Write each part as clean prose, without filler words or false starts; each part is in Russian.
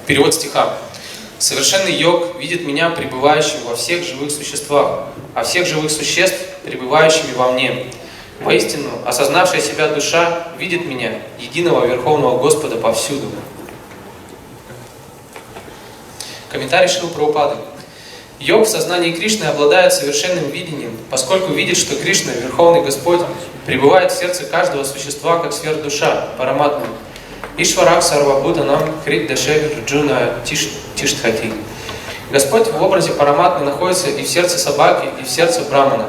Перевод стиха. Совершенный йог видит меня пребывающим во всех живых существах, а всех живых существ пребывающими во мне. Воистину, осознавшая себя душа видит меня, единого Верховного Господа, повсюду. Комментарий Шрилы Прабхупады. Йог в сознании Кришны обладает совершенным видением, поскольку видит, что Кришна, Верховный Господь, пребывает в сердце каждого существа, как сверхдуша, параматма. Ишварак сарвабхутанам хриддашев рджуна тиштхати. Господь в образе параматмы находится и в сердце собаки, и в сердце брамана.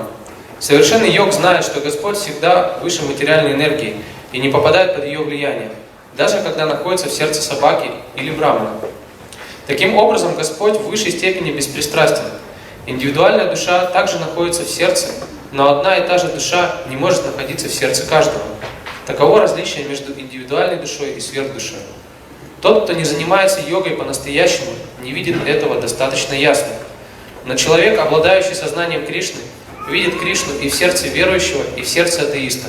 Совершенный йог знает, что Господь всегда выше материальной энергии и не попадает под ее влияние, даже когда находится в сердце собаки или брамана. Таким образом, Господь в высшей степени беспристрастен. Индивидуальная душа также находится в сердце, но одна и та же душа не может находиться в сердце каждого. Таково различие между индивидуальной душой и сверхдушой. Тот, кто не занимается йогой по-настоящему, не видит этого достаточно ясно. Но человек, обладающий сознанием Кришны, видит Кришну и в сердце верующего, и в сердце атеиста.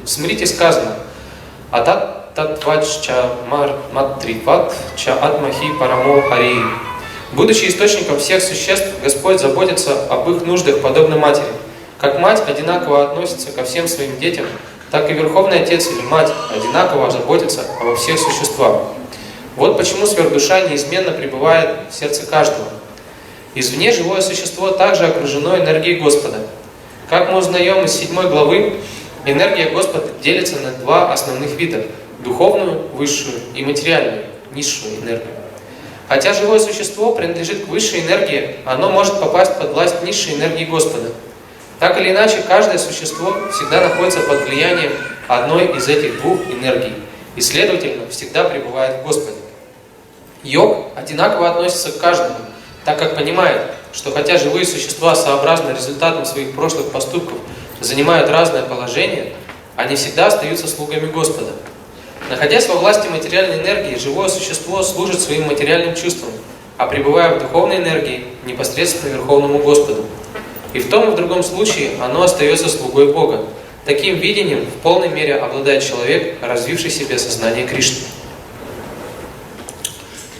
В смрите сказано: «Атат татвачча матриват ча атмахи парамо хари». Будучи источником всех существ, Господь заботится об их нуждах подобно матери. Как мать одинаково относится ко всем своим детям, так и Верховный Отец или Мать одинаково заботится обо всех существах. Вот почему сверхдуша неизменно пребывает в сердце каждого. Извне живое существо также окружено энергией Господа. Как мы узнаем из 7 главы, энергия Господа делится на два основных вида – духовную, высшую, и материальную, низшую энергию. Хотя живое существо принадлежит к высшей энергии, оно может попасть под власть низшей энергии Господа. Так или иначе, каждое существо всегда находится под влиянием одной из этих двух энергий и, следовательно, всегда пребывает в Господе. Йог одинаково относится к каждому, так как понимает, что хотя живые существа сообразно результатам своих прошлых поступков занимают разное положение, они всегда остаются слугами Господа. Находясь во власти материальной энергии, живое существо служит своим материальным чувствам, а пребывая в духовной энергии, непосредственно Верховному Господу. И в том и в другом случае оно остается слугой Бога. Таким видением в полной мере обладает человек, развивший в себе сознание Кришны.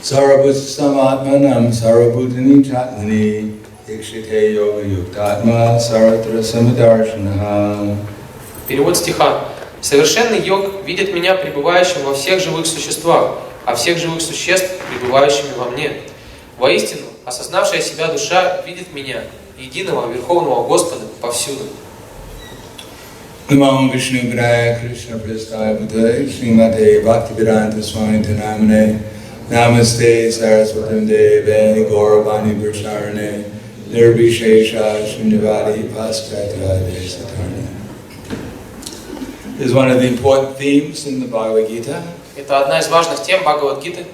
Сарабхутсаматманам сарабхутани чатмани икшите йога юктатма саратра самадаршанахам. Перевод стиха. Совершенный йог видит меня пребывающим во всех живых существах, а всех живых существ пребывающими во мне. Воистину, осознавшая себя душа видит меня, единого Верховного Господа, повсюду. Тамал Кришной Госвами Прабхупадой, Шримате Бхактиведантой Свами Прабхупадой, Намасте Saraswatam Deve Gauravani Pracharane, Nirvishesha Shunyavadi Paschatya Desatarne. This is one of the important themes in the Bhagavad Gita. Это одна из важных тем Бхагавад-гиты.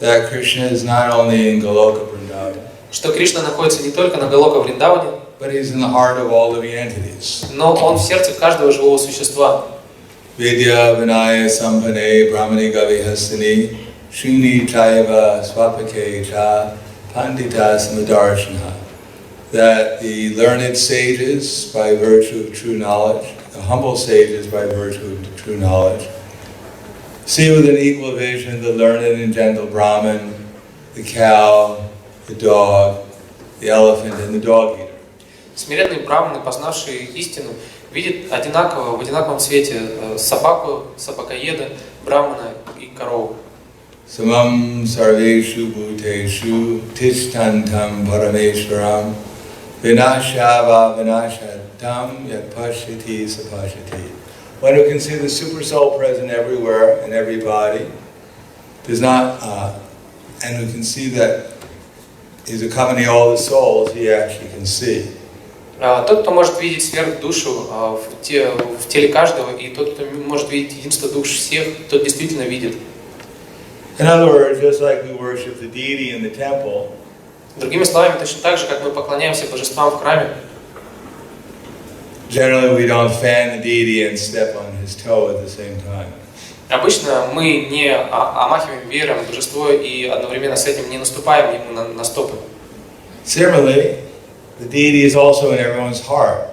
That Krishna is not only in Goloka Vrindavan, что Кришна находится не только на Галока Вриндаване, but he's in the heart of all living entities. но он в сердце каждого живого существа. Vidya Vinaya Sampane Brahmani Gavi Hastini Shrini Chaiva Swapake Cha Pandita Samadarshana. That the learned sages, by virtue of true knowledge, the humble sages, by virtue of true knowledge, see with an equal vision the learned and gentle Brahman, the cow, the dog, the elephant, and the dog eater. Смиренные браманы, познавшие истину, видят одинаково, в одинаковом свете собаку, собакоеда, брамана и корову. Samam sarveshu bhuteshu tishtantam parameshwaram vinashava vinashatam yat pashyati sapashyati. One who can see the super soul present everywhere in every body does not, and who can see that is accompanying all the souls, he actually can see. Тот, кто может видеть сверхдушу в теле каждого, и тот, кто может видеть единство душ всех, тот действительно видит. In other words, just like we worship the deity in the temple, другими словами, точно так же, как мы поклоняемся божествам в храме, generally we don't fan the deity and step on his toe at the same time. Обычно мы не омахиваем веером божество и одновременно с этим не наступаем ему на стопы. Similarly, the deity is also in everyone's heart.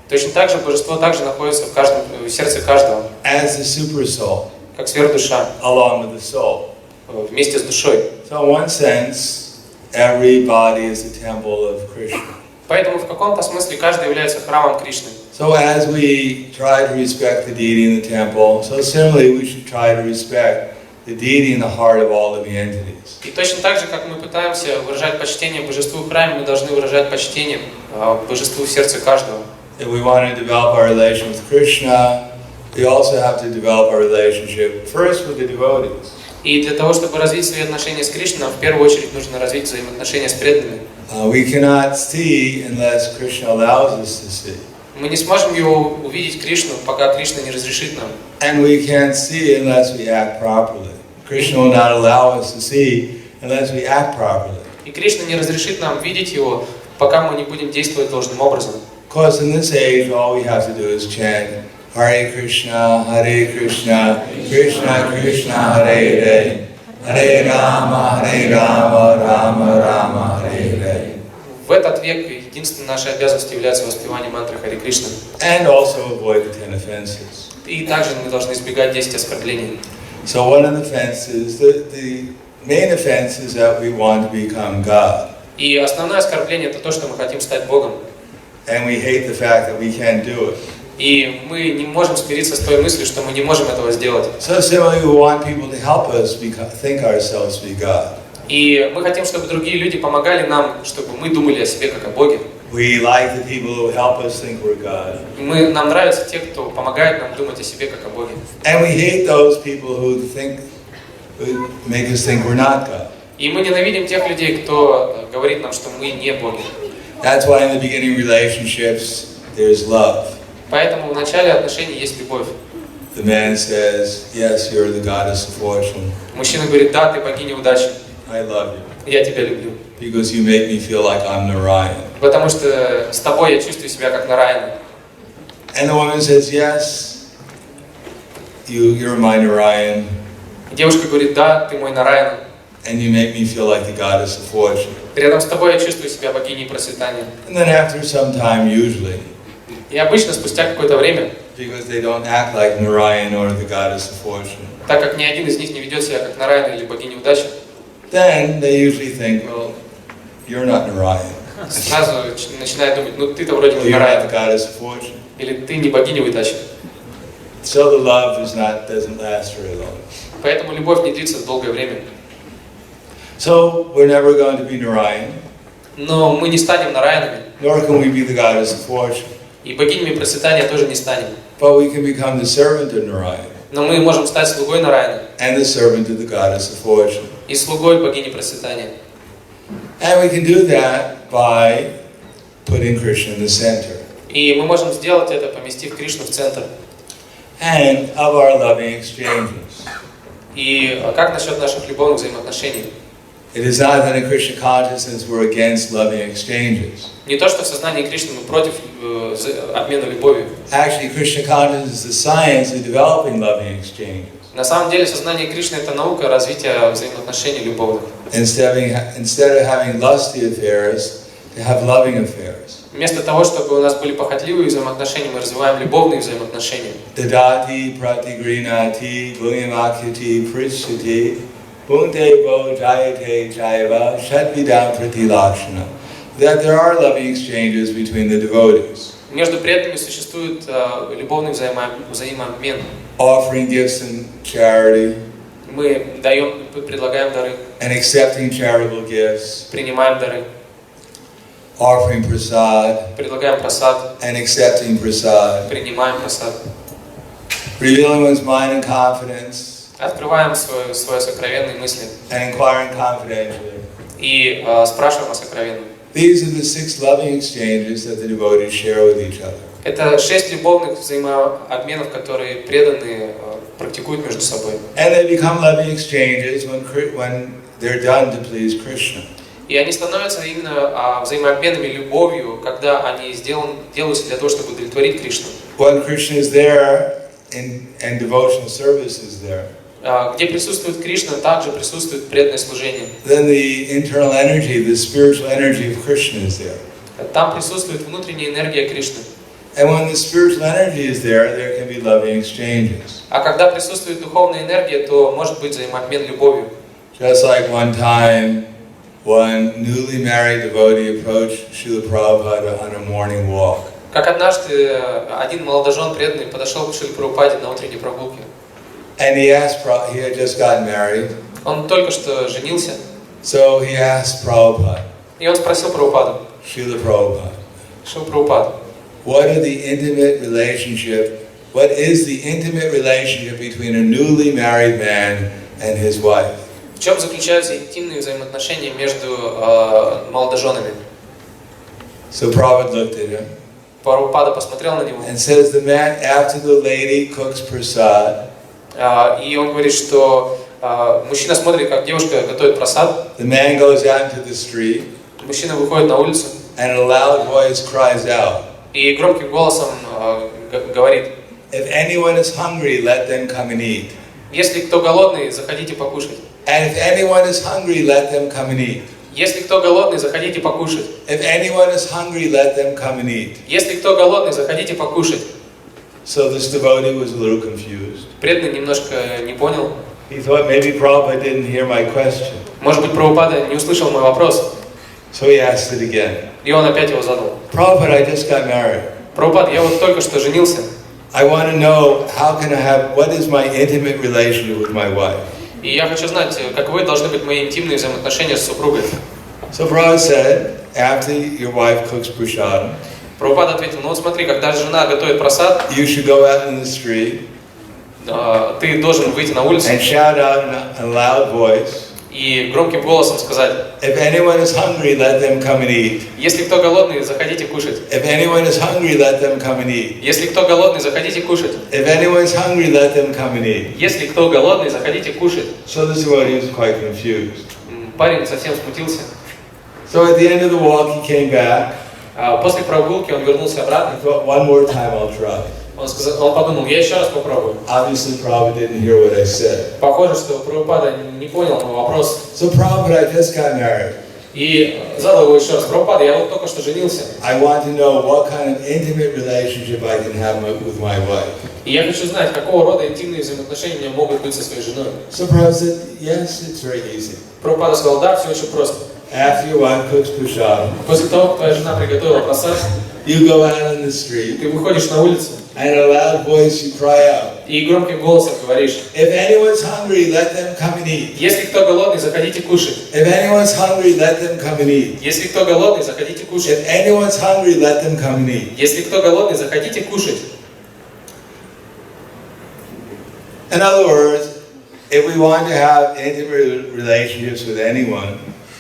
Точно так же божество также находится в сердце каждого. As the super soul, как сверхдуша. along with the soul. вместе с душой. So in one sense, every body is the temple of Krishna. Поэтому в каком-то смысле каждый является храмом Кришны. So as we try to respect the deity in the temple, so similarly we should try to respect the deity in the heart of all living entities. И точно так же, как мы пытаемся выражать почтение божеству в храме, мы должны выражать почтение божеству в сердце каждого. If we want to develop our relation with Krishna, we also have to develop our relationship first with the devotees. И для того, чтобы развить свои отношения с Кришной, в первую очередь нужно развить взаимоотношения с преданными. We cannot see unless Krishna allows us to see. Мы не сможем его увидеть Кришну, пока Кришна не разрешит нам. And we can't see unless we act properly. Krishna will not allow us to see unless we act properly. И Кришна не разрешит нам видеть его, пока мы не будем действовать должным образом. Because in this age, all we have to do is chant Hare Krishna, Krishna Krishna, Hare Hare, Hare Rama, Rama Rama, Hare Hare. В этот век единственной нашей обязанностью является воспевание мантры Харе Кришна. And also avoid the 10 offenses. И также мы должны избегать 10 оскорблений. So one of the offenses, the main offense is that we want to become God. И основное оскорбление это то, что мы хотим стать Богом. And we hate the fact that we can't do it. И мы не можем смириться с той мыслью, что мы не можем этого сделать. So similarly, we want people to help us think ourselves to be God. И мы хотим, чтобы другие люди помогали нам, чтобы мы думали о себе как о Боге. We like the people who help us think we're God. Нам нравятся те, кто помогает нам думать о себе как о Боге. And we hate those people who make us think we're not God. И мы ненавидим тех людей, кто говорит нам, что мы не боги. That's why in the beginning relationships there's love. Поэтому в начале отношений есть любовь. The man says, "Yes, you're the goddess of fortune." Мужчина говорит: да, ты богиня удачи. I love you. Я тебя люблю. Because you make me feel like I'm Narayan. Потому что с тобой я чувствую себя как Нараяна. And the woman says, "Yes, you're my Narayan." Девушка говорит: да, ты мой Нараяна. And you make me feel like the goddess of fortune. Рядом с тобой я чувствую себя богиней процветания. And then after some time, usually, И обычно спустя какое-то время, because they don't act like Narayan or the goddess of fortune, так как ни один из них не ведет себя как Нараяна или богиня удачи, then they usually think, well, you're not Narayan. сразу начинают думать: ну ты-то вроде Well, не you're not Нараяна, the goddess of fortune. или ты не богиня удачи. So the love doesn't last very long. Поэтому любовь не длится долгое время. So we're never going to be Narayan, Но мы не станем Нараянами, nor can we be the goddess of fortune. и богинями процветания тоже не станем. But we can become the servant of Narayan Но мы можем стать слугой Нараяна and the servant of the goddess of fortune. и слугой богини процветания. And we can do that by putting Krishna in the center. И мы можем сделать это, поместив Кришну в центр. And of our loving exchanges. И как насчет наших любовных взаимоотношений? It is not that in Krishna consciousness we're against loving exchanges. Не то, что в сознании Кришны мы против обмена любовью. Actually, Krishna consciousness is the science of developing loving exchanges. На самом деле сознание Кришны это наука развития взаимоотношений любовных. Instead of having lusty affairs, to have loving affairs. Вместо того, чтобы у нас были похотливые взаимоотношения, мы развиваем любовные взаимоотношения. Dadati pratigrinati bhuyamakhyati prishati bhuntevo jayate jayava shadvidam pratilakshana. That there are loving exchanges between the devotees. Между преданными существует любовный взаимообмен. Offering gifts and charity. Мы предлагаем дары. And accepting charitable gifts. Принимаем дары. Offering prasad. Предлагаем прасад. And accepting prasad. Принимаем прасад. Revealing one's mind and confidence. Открываем свои сокровенные мысли. And inquiring confidentially. И спрашиваем о сокровенном. These are the 6 loving exchanges that the devotees share with each other. Это 6 любовных взаимообменов, которые преданные практикуют между собой. And they become loving exchanges when they're done to please Krishna. И они становятся именно взаимообменами любовью, когда они делаются для того, чтобы удовлетворить Кришну. When Krishna is there and devotional service is there, где присутствует Кришна, также присутствует преданное служение. then the internal energy, the spiritual energy of Krishna is there. Там присутствует внутренняя энергия Кришны. And when the spiritual energy is there can be loving exchanges. А когда присутствует духовная энергия, то может быть взаимообмен любовью. Just like one time, one newly married devotee approached Srila Prabhupada on a morning walk. Как однажды один молодожен преданный подошел к Шриле Прабхупаде на утренней прогулке. And he asked, he had just gotten married. Он только что женился. So he asked Prabhupada. И он спросил Прабхупаду. Srila Prabhupada. Шрила Прабхупада. What is the intimate relationship between a newly married man and his wife? В чем заключаются интимные взаимоотношения между молодоженами? So Prabhupada looked at him. Прабхупада посмотрел на него. And says the man, after the lady cooks prasad. И он говорит, что мужчина смотрит, как девушка готовит прасад. The man goes out into the street. Мужчина выходит на улицу. And a loud voice cries out. И громким голосом говорит: If anyone is hungry, let them come and eat. Если кто голодный, заходите покушать. And if anyone is hungry, let them come and eat. Если кто голодный, заходите покушать. If anyone is hungry, let them come and eat. Если кто голодный, заходите покушать. So this devotee was a little confused. Преданный немножко не понял. He thought maybe Prabhupada didn't hear my question. Может быть, Прабхупада не услышал мой вопрос. So he asked it again. И он опять его задал. Prabhupada, I just got married. Прабхупада, я вот только что женился. I want to know what is my intimate relationship with my wife? И я хочу знать, каковы должны быть мои интимные взаимоотношения с супругой. So Prabhupada said, after your wife cooks prasadam, Прабхупада ответил: ну вот смотри, когда жена готовит прасад, you should go out in the street, ты должен выйти на улицу and shout out in a loud voice. И громким голосом сказать: If anyone is hungry, let them come and eat. Если кто голодный, заходите кушать. If anyone is hungry, let them come and eat. Если кто голодный, заходите кушать. If anyone is hungry, let them come and eat. Если кто голодный, заходите кушать. So this devotee was quite confused. Парень совсем смутился. So at the end of the walk, he came back. После прогулки он вернулся обратно. He thought, one more time I'll try. Он подумал: я еще раз попробую. Obviously, Prabhupada didn't hear what I said. Похоже, что Прабхупада не понял мой вопрос. So Prabhupada, I just got married. И задал его еще раз: Прабхупада, я вот только что женился. I want to know what kind of intimate relationship I can have with my wife. И я хочу знать, какого рода интимные взаимоотношения у меня могут быть со своей женой. So Prabhupada said, yes, it's very easy. Прабхупада сказал: да, все очень просто. After your wife cooks prasadam, После того, как твоя жена приготовила прасад, you go out on the street. Ты выходишь на улицу. And in a loud voice you cry out. И громким голосом говоришь: If anyone's hungry, let them come and eat. Если кто голодный, заходите кушать. If anyone's hungry, let them come and eat. Если кто голодный, заходите кушать. If anyone's hungry, let them come and eat. Если кто голодный, заходите кушать. In other words, if we want to have intimate relationships with anyone,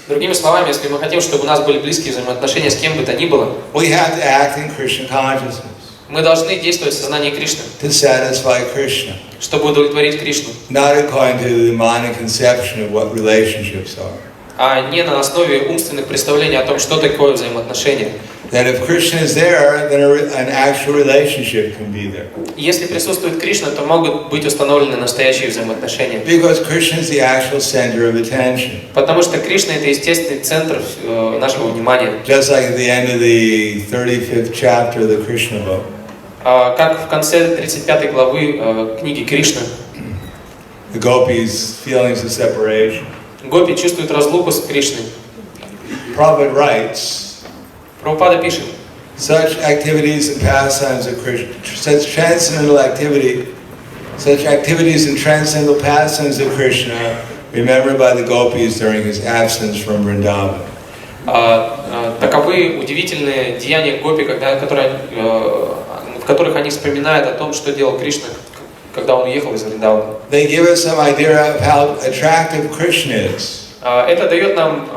Другими словами, если мы хотим, чтобы у нас были близкие взаимоотношения с кем бы то ни было, we have to act in Krishna consciousness. Мы должны действовать в сознании Кришны, To satisfy Krishna, чтобы удовлетворить Кришну, not according to the demonic conception of what relationships are. А не на основе умственных представлений о том, что такое взаимоотношения. That if Krishna is there, then an actual relationship can be there. Если присутствует Кришна, то могут быть установлены настоящие взаимоотношения. Because Krishna is the actual center of attention. Потому что Кришна — это естественный центр нашего внимания. Just like at the end of the 35th chapter of the Krishna book. Как в конце 35 главы книги Кришны. The gopis' feelings of separation. Гопи чувствуют разлуку с Кришной. Prabhupada writes. Прабхупада пишет: Such activities and pastimes of Krishna, such activities and transcendental pastimes of Krishna, remembered by the gopis during his absence from Vrindavan. Таковы удивительные деяния гопи, в которых они вспоминают о том, что делал Кришна, когда он уехал из Вриндавана. They give us some idea of how attractive Krishna is. Это дает нам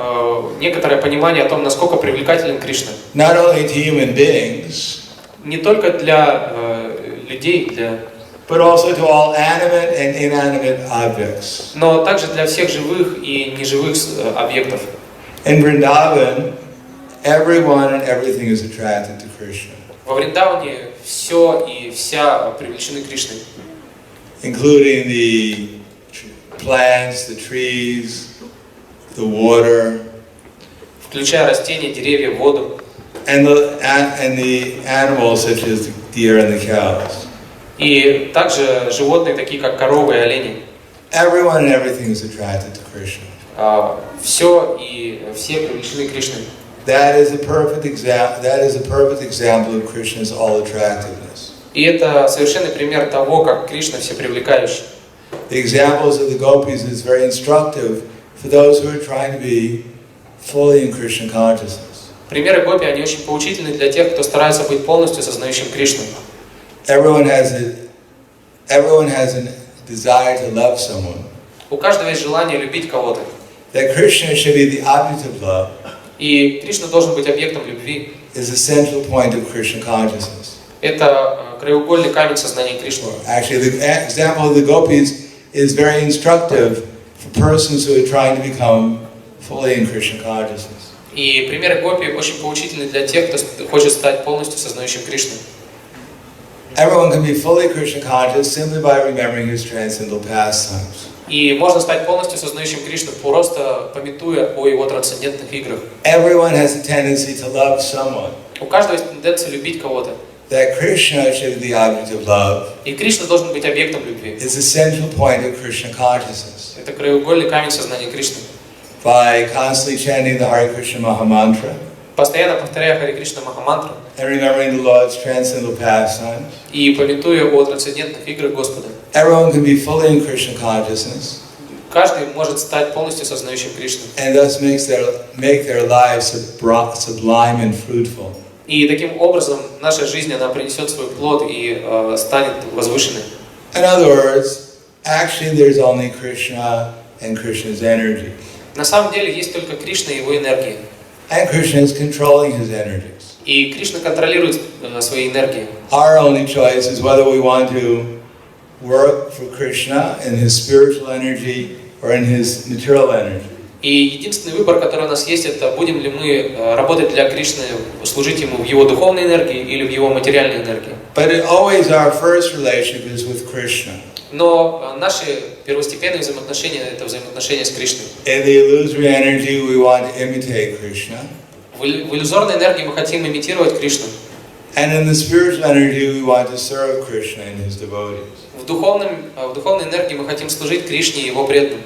некоторое понимание о том, насколько привлекателен Кришна. Not only to human beings, не только для людей, but also to all animate and inanimate objects. Но также для всех живых и неживых объектов. In Vrindavan, everyone and everything is attracted to Krishna. Во Вриндаване все и вся привлечены Кришной. Including the plants, the trees, the water, включая растения, деревья, воду, and the animals such as the deer and the cows. И также животные, такие как коровы и олени. Everyone and everything is attracted to Krishna. Все и все привлечены Кришной. That is a perfect example of Krishna's all-attractiveness. И это совершенный пример того, как Кришна всепривлекающий. The examples of the gopis is very instructive for those who are trying to be fully in Krishna consciousness. Примеры гопи, они очень поучительны для тех, кто старается быть полностью сознающим Кришну. Everyone has a desire to love someone. У каждого есть желание любить кого-то. That Krishna should be the object of love. И Кришна должен быть объектом любви. Is the central point of Krishna consciousness. Это краеугольный камень сознания Кришны. Actually, the example of the gopis is very instructive for persons who are trying to become fully in Krishna consciousness. И примеры гопи очень поучительны для тех, кто хочет стать полностью сознающим Кришну. Everyone can be fully Krishna conscious simply by remembering his transcendental pastimes. И можно стать полностью сознающим Кришну, просто памятуя о его трансцендентных играх. Everyone has a tendency to love someone. У каждого есть тенденция любить кого-то. That Krishna should be the object of love. И Кришна должен быть объектом любви. Is the central point of Krishna consciousness. Это краеугольный камень сознания Кришны. By constantly chanting the Hare Krishna Maha Mantra. Постоянно повторяя Харе Кришна Махамантру. And remembering the Lord's transcendental pastimes. И памятуя о трансцендентных играх Господа. Everyone can be fully in Krishna consciousness. Каждый может стать полностью сознающим Кришну. And thus make their lives sublime and fruitful. И таким образом наша жизнь, она принесет свой плод и станет возвышенной. In other words, actually there's only Krishna and Krishna's energy. На самом деле есть только Кришна и его энергия. And Krishna is controlling his energies. И Кришна контролирует свои энергии. Our only choice is whether we want to work for Krishna in his spiritual energy or in his material energy. И единственный выбор, который у нас есть, это будем ли мы работать для Кришны, служить ему в его духовной энергии или в его материальной энергии. But always our first relationship is with Krishna. Но наши первостепенные взаимоотношения – это взаимоотношения с Кришной. In the illusory energy we want to imitate Krishna. В иллюзорной энергии мы хотим имитировать Кришну. And in the spiritual energy we want to serve Krishna and his devotees. В духовной энергии мы хотим служить Кришне и его преданным.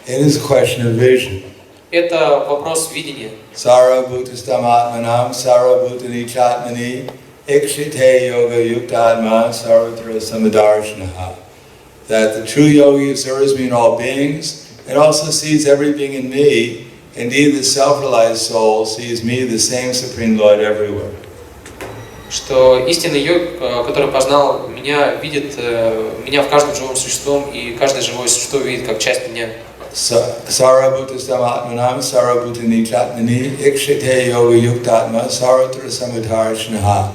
It is a question of vision. Это вопрос видения. Sara bhutastamatmanam sara bhutani chatmani ikshite yoga yuktadma sarvatra samadarshanaha. That the true yogi observes me in all beings and also sees every being in me. Indeed, the self-realized soul sees me, the same Supreme Lord, everywhere. Что истинный йог, который познал меня, видит меня в каждом живом существе, и каждое живое существо видит как часть меня. Sarabhutastam sarabhutani chatmani ikshite yoga yuktatma sarvatra samadarshanaha.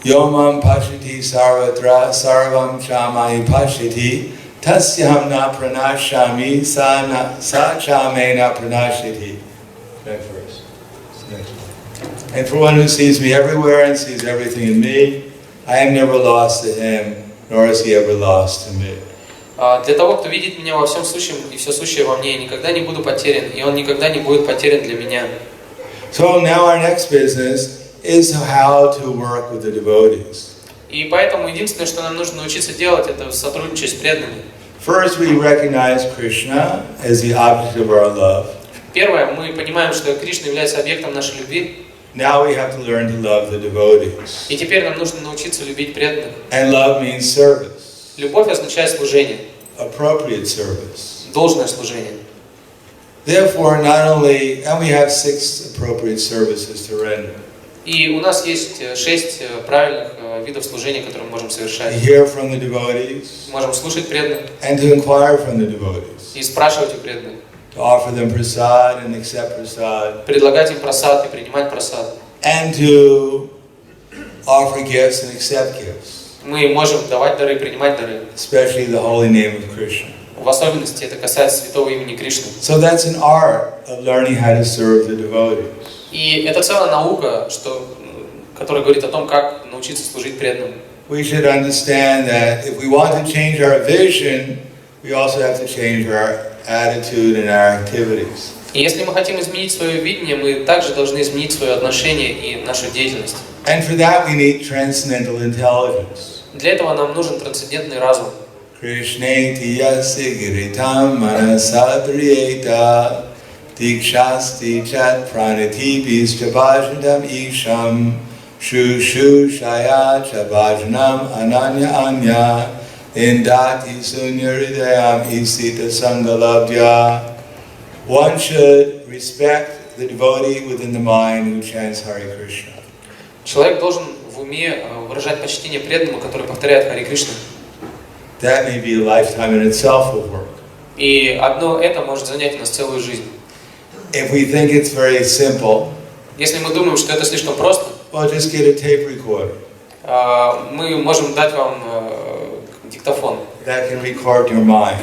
Yomam pashiti sarvatra sarvam chamai pashiti tasyaham na pranashami sa chame na pranashiti. Next verse. And for one who sees me everywhere and sees everything in me, I am never lost to him, nor is he ever lost to me. Для того, кто видит меня во всем сущем и все сущее во мне, я никогда не буду потерян, и он никогда не будет потерян для меня. So now our next business is how to work with the devotees. И поэтому единственное, что нам нужно научиться делать, это сотрудничать с преданными. First, we recognize Krishna as the object of our love. Первое, мы понимаем, что Кришна является объектом нашей любви. Now we have to learn to love the devotees. И теперь нам нужно научиться любить преданных. And love means service. Любовь означает служение. Appropriate service. Должное служение. Therefore, not only, and we have 6 appropriate services to render. И у нас есть 6 правильных видов служения, которые мы можем совершать. Hear from the devotees. Можем слушать преданных. And to inquire from the devotees. И спрашивать у преданных. To offer them prasad and accept prasad. Предлагать им прасад и принимать прасад. And to offer gifts and accept gifts. Мы можем давать дары, принимать дары. Especially the holy name of Krishna. В особенности это касается святого имени Кришны. So that's an art of learning how to serve the devotees. И это целая наука, которая говорит о том, как научиться служить преданным. We should understand that if we want to change our vision, we also have to change our attitude and our activities. И если мы хотим изменить свое видение, мы также должны изменить свое отношение и нашу деятельность. And for that we need transcendental intelligence. Для этого нам нужен трансцендентный разум. Krishneti yasya giritam manasapriyeta dikshasti chat pranatibis chabhajantam isham shushu shaya chabhajanam ananya anya indati sunyaridayam isita sangalabdya. One should respect the devotee within the mind who chants Hare Krishna. Человек должен в уме выражать почтение преданному, который повторяет Харе Кришна. That may be a lifetime in itself of work. И одно это может занять у нас целую жизнь. If we think it's very simple, Если мы думаем, что это слишком просто, well, just get a tape recorder мы можем дать вам диктофон, that can record your mind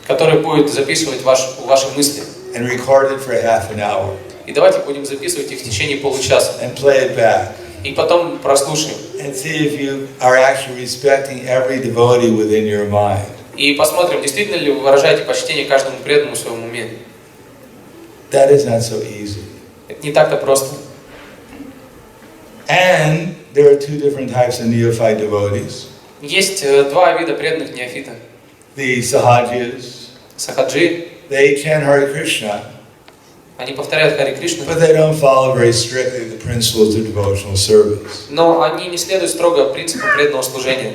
который будет записывать ваши мысли. and record it for half an hour И давайте будем записывать их в течение получаса. and play it back И потом прослушаем. and see if you are actually respecting every devotee within your mind. И посмотрим, действительно ли вы выражаете почтение каждому преданному в своем уме. That is not so easy. Это не так-то просто. And there are two different types of neophyte devotees. Есть два вида преданных неофита. The Sahajis, Сахаджи, they chant Hare Krishna, они повторяют Харе Кришну, but they don't follow very strictly the principles of devotional service. но они не следуют строго принципам преданного служения.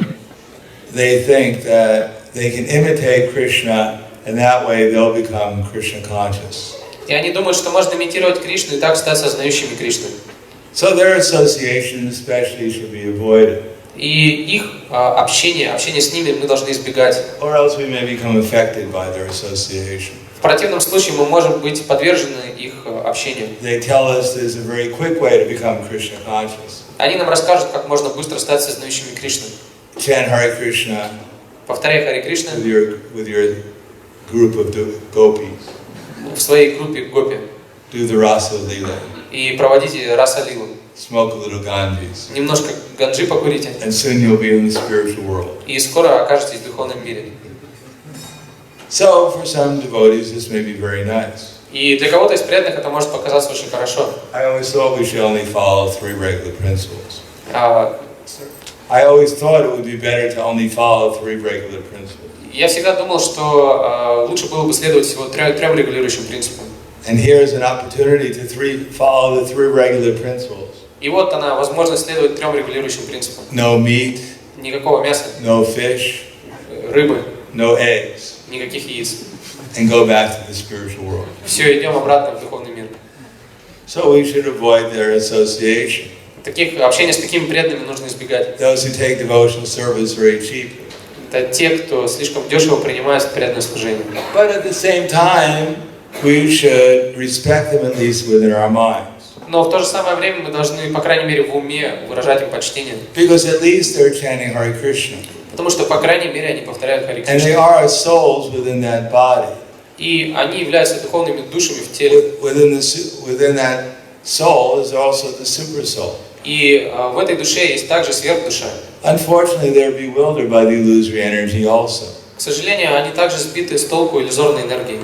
They think that they can imitate Krishna and that way they'll become Krishna conscious. И они думают, что можно имитировать Кришну и так стать сознающими Кришну. So their association especially should be avoided. И их общение с ними мы должны избегать. Or else we may become affected by their association. В противном случае мы можем быть подвержены их общению. They tell us there's a very quick way to become Krishna conscious. Они нам расскажут, как можно быстро стать сознающими Кришну. Chant Hare Krishna Повторяй Харе Кришна with your group of gopis. в своей группе гопи Do the rasa lila. и проводите раса-лилу. Smoke a little ganjis. Немножко ганджи покурите, And soon you'll be in the spiritual world. и скоро окажетесь в духовном мире. So for some devotees this may be very nice. И для кого-то из преданных это может показаться очень хорошо. I always thought we should only follow three regular principles. I always thought it would be better to only follow three regular principles. Я всегда думал, что лучше было бы следовать всего трем регулирующим принципам. And here's an opportunity to follow the three regular principles. И вот она, возможность следовать трем регулирующим принципам. No meat, Никакого мяса, no fish, рыбы, no eggs. никаких яиц. And go back to the spiritual world. Все, идем обратно в духовный мир. So we should avoid their association. Общение с такими преданными нужно избегать. Those who take devotional service very cheaply. Это те, кто слишком дешево принимает преданное служение. But at the same time, we should respect them at least within our minds. Но в то же самое время мы должны, по крайней мере, в уме выражать им почтение. Because at least they're chanting Hare Krishna. Потому что, по крайней мере, они повторяют Харе And they Кришну. are souls within that body. И они являются духовными душами в теле. Within that soul is also the super soul. И в этой душе есть также сверхдуша. Unfortunately, they're bewildered by the illusory energy also. К сожалению, они также сбиты с толку иллюзорной энергией.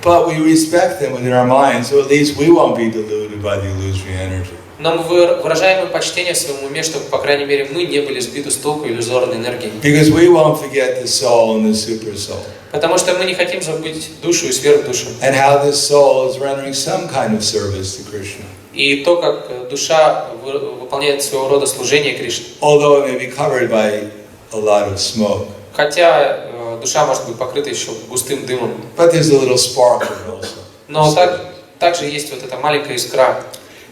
But we respect them within our minds, so at least we won't be deluded by the illusory energy. Но мы выражаем им почтение в своем уме, чтобы, по крайней мере, мы не были сбиты с толку иллюзорной энергией. Because we won't forget the soul and the super soul. Потому что мы не хотим забыть душу и сверхдушу. And how this soul is rendering some kind of service to Krishna. И то, как душа выполняет своего рода служение Кришне. Although it may be covered by a lot of smoke. Хотя душа может быть покрыта еще густым дымом. But there's a little sparkle also. Но также есть вот эта маленькая искра.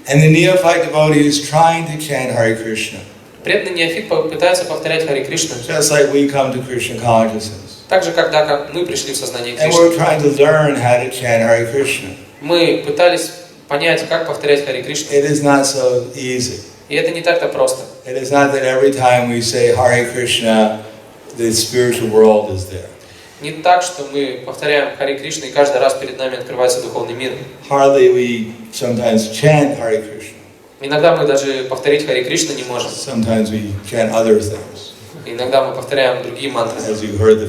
And the neophyte devotee is trying to chant Hare Krishna. Преданный неофит пытается повторять Харе Кришну. Just like we come to Krishna consciousness. Так же, когда мы пришли в сознание And Кришны. we're trying to learn how to chant Hare Krishna. Мы пытались понять, как повторять Харе Кришну. It is not so easy. И это не так-то просто. It is not that every time we say Hare Krishna, the spiritual world is there. Не так, что мы повторяем Харе Кришну, и каждый раз перед нами открывается духовный мир. Hardly we sometimes chant Hare Krishna. Иногда мы даже повторить Харе Кришну не можем. Sometimes we chant other things. Иногда мы повторяем другие мантры. As you heard the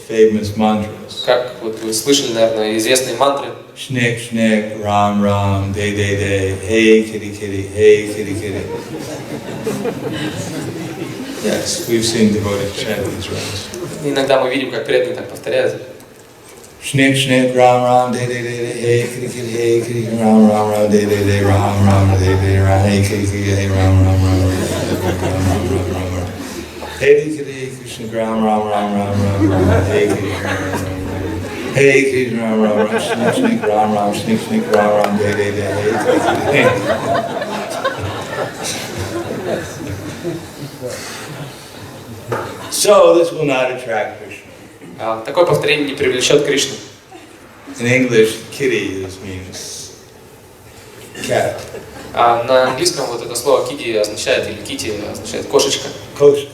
famous mantras. Как вот вы слышали, наверное, известные мантры. Shnik, shnik, ram, ram, day, day, day, hey, kitty, kitty, hey, kitty, kitty. Yes, we've seen devotees chant these rhymes. Иногда мы видим, как преданные так повторяют. Shnik shnik ram ram de de de de hey kiri kiri hey kiri ram ram ram de de de ram ram de de ram hey kiri kiri hey ram ram ram ram hey kiri Krishna ram ram ram ram ram hey kiri hey kiri ram ram ram shnik shnik ram ram de de de hey. So this will not attract Krishna. Такое повторение не привлечет Кришну. In English, kitty means cat. На английском вот это слово киди означает, или кити означает кошечка. Кошка.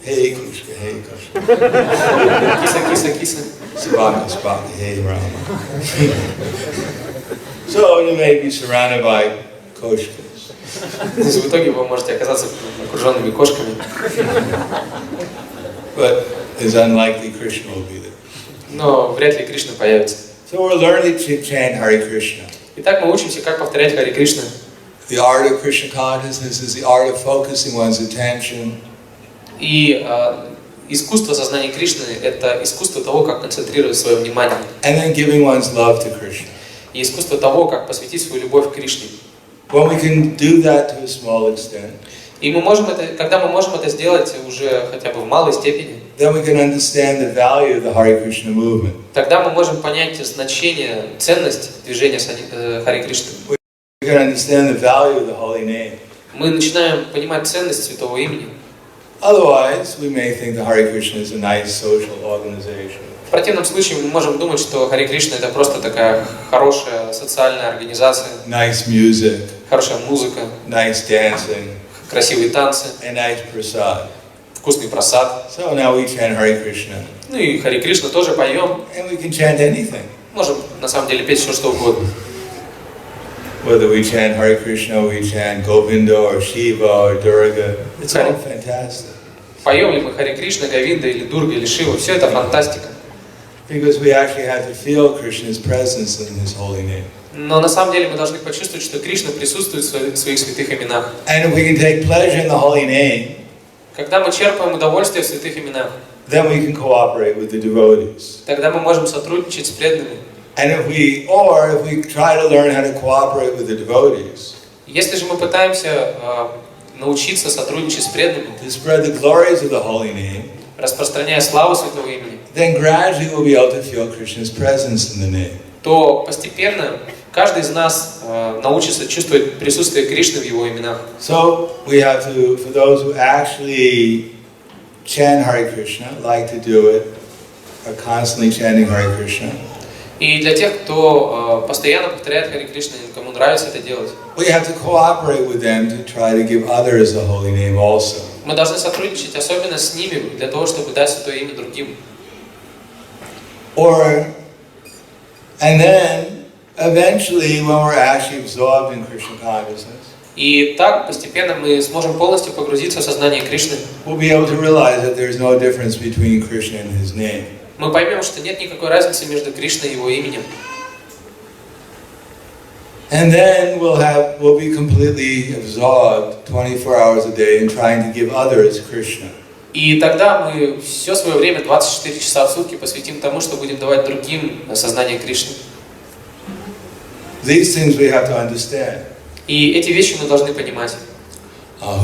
Hey, кошка, hey, кошка. Киса, киса, киса. Собака, собака, hey, Rama. So you may be surrounded by koshkas. В итоге вы можете оказаться окруженными кошками. But it's unlikely Krishna will be there. Но вряд ли Кришна появится. So we're learning to chant Hare Krishna. Итак, мы учимся, как повторять Харе Кришна. The art of Krishna consciousness is the art of focusing one's attention. И искусство сознания Кришны – это искусство того, как концентрировать свое внимание. And then giving one's love to Krishna. И искусство того, как посвятить свою любовь к Кришне. When we can do that to a small extent, И мы можем это, когда мы можем это сделать уже хотя бы в малой степени, then we can understand the value of the Hare Krishna movement. тогда мы можем понять значение, ценность движения Харе Кришны. We can understand the value of the holy name. Мы начинаем понимать ценность святого имени. Otherwise, we may think the Hare Krishna is a nice social organization. В противном случае мы можем думать, что Харе Кришна это просто такая хорошая социальная организация, Nice music, хорошая музыка, nice dancing, красивые танцы, and nice prasad. вкусный просад. So now we chant Hare Krishna. Ну и Харе Кришна тоже поем. And we can chant anything. Можем на самом деле петь все, что угодно. Whether we chant Hare Krishna, we chant Govinda or Shiva or Durga, it's all fantastic. Поем ли мы Харе Кришна, Говинда или Дурга или Шива, все это фантастика. Because we actually have to feel Krishna's presence in His holy name. Но на самом деле мы должны почувствовать, что Кришна присутствует в своих святых именах. And if we can take pleasure in the holy name, Когда мы черпаем удовольствие в святых именах, then we can cooperate with the devotees. тогда мы можем сотрудничать с преданными. And if we try to learn how to cooperate with the devotees, Если же мы пытаемся научиться сотрудничать с преданными, to spread the glories of the holy name, распространяя славу святого имени, then gradually we'll be able to feel Krishna's presence in the name. то постепенно каждый из нас научится чувствовать присутствие Кришны в его именах. So we have to, for those who actually chant Hare Krishna, like to do it, are constantly chanting Hare Krishna. И для тех, кто постоянно повторяет Харе Кришна, кому нравится это делать, We have to cooperate with them to try to give others the holy name also. мы должны сотрудничать, особенно с ними, для того, чтобы дать святое имя другим. And then, eventually, when we're actually absorbed in Krishna consciousness, И так постепенно мы сможем полностью погрузиться в сознание Кришны. we'll be able to realize that there's no difference between Krishna and His name. Мы поймем, что нет никакой разницы между Кришной и его именем. And then we'll be completely absorbed 24 hours a day in trying to give others Krishna. И тогда мы все свое время, 24 часа в сутки, посвятим тому, что будем давать другим сознание Кришны. These things we have to understand. И эти вещи мы должны понимать.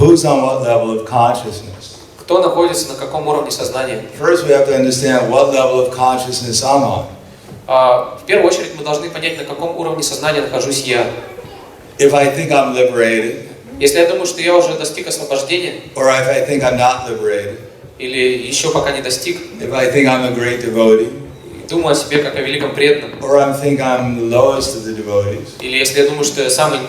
Who's on what level of consciousness? Кто находится на каком уровне сознания? First, we have to understand what level of consciousness I'm on. В первую очередь мы должны понять, на каком уровне сознания нахожусь я. If I think I'm liberated, Если я думаю, что я уже достиг освобождения, or if I think I'm not liberated, или еще пока не достиг, if I think I'm a great devotee, думаю о себе как о великом преданном, or I think I'm the lowest of the devotees, или если я думаю, что я самый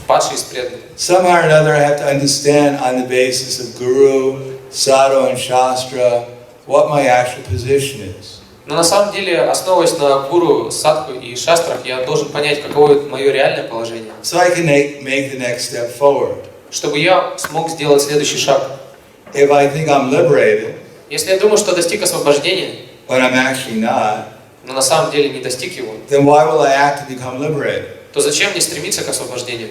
падший из преданных, somehow or another I have to understand on the basis of Guru, Sadhu and Shastra what my actual position is. но на самом деле, основываясь на гуру, садху и шастрах, я должен понять, каково мое реальное положение, So I can make the next step forward. чтобы я смог сделать следующий шаг. If I think I'm liberated, Если я думаю, что достиг освобождения, but I'm actually not, но на самом деле не достиг его, then why will I act to become liberated? то зачем мне стремиться к освобождению?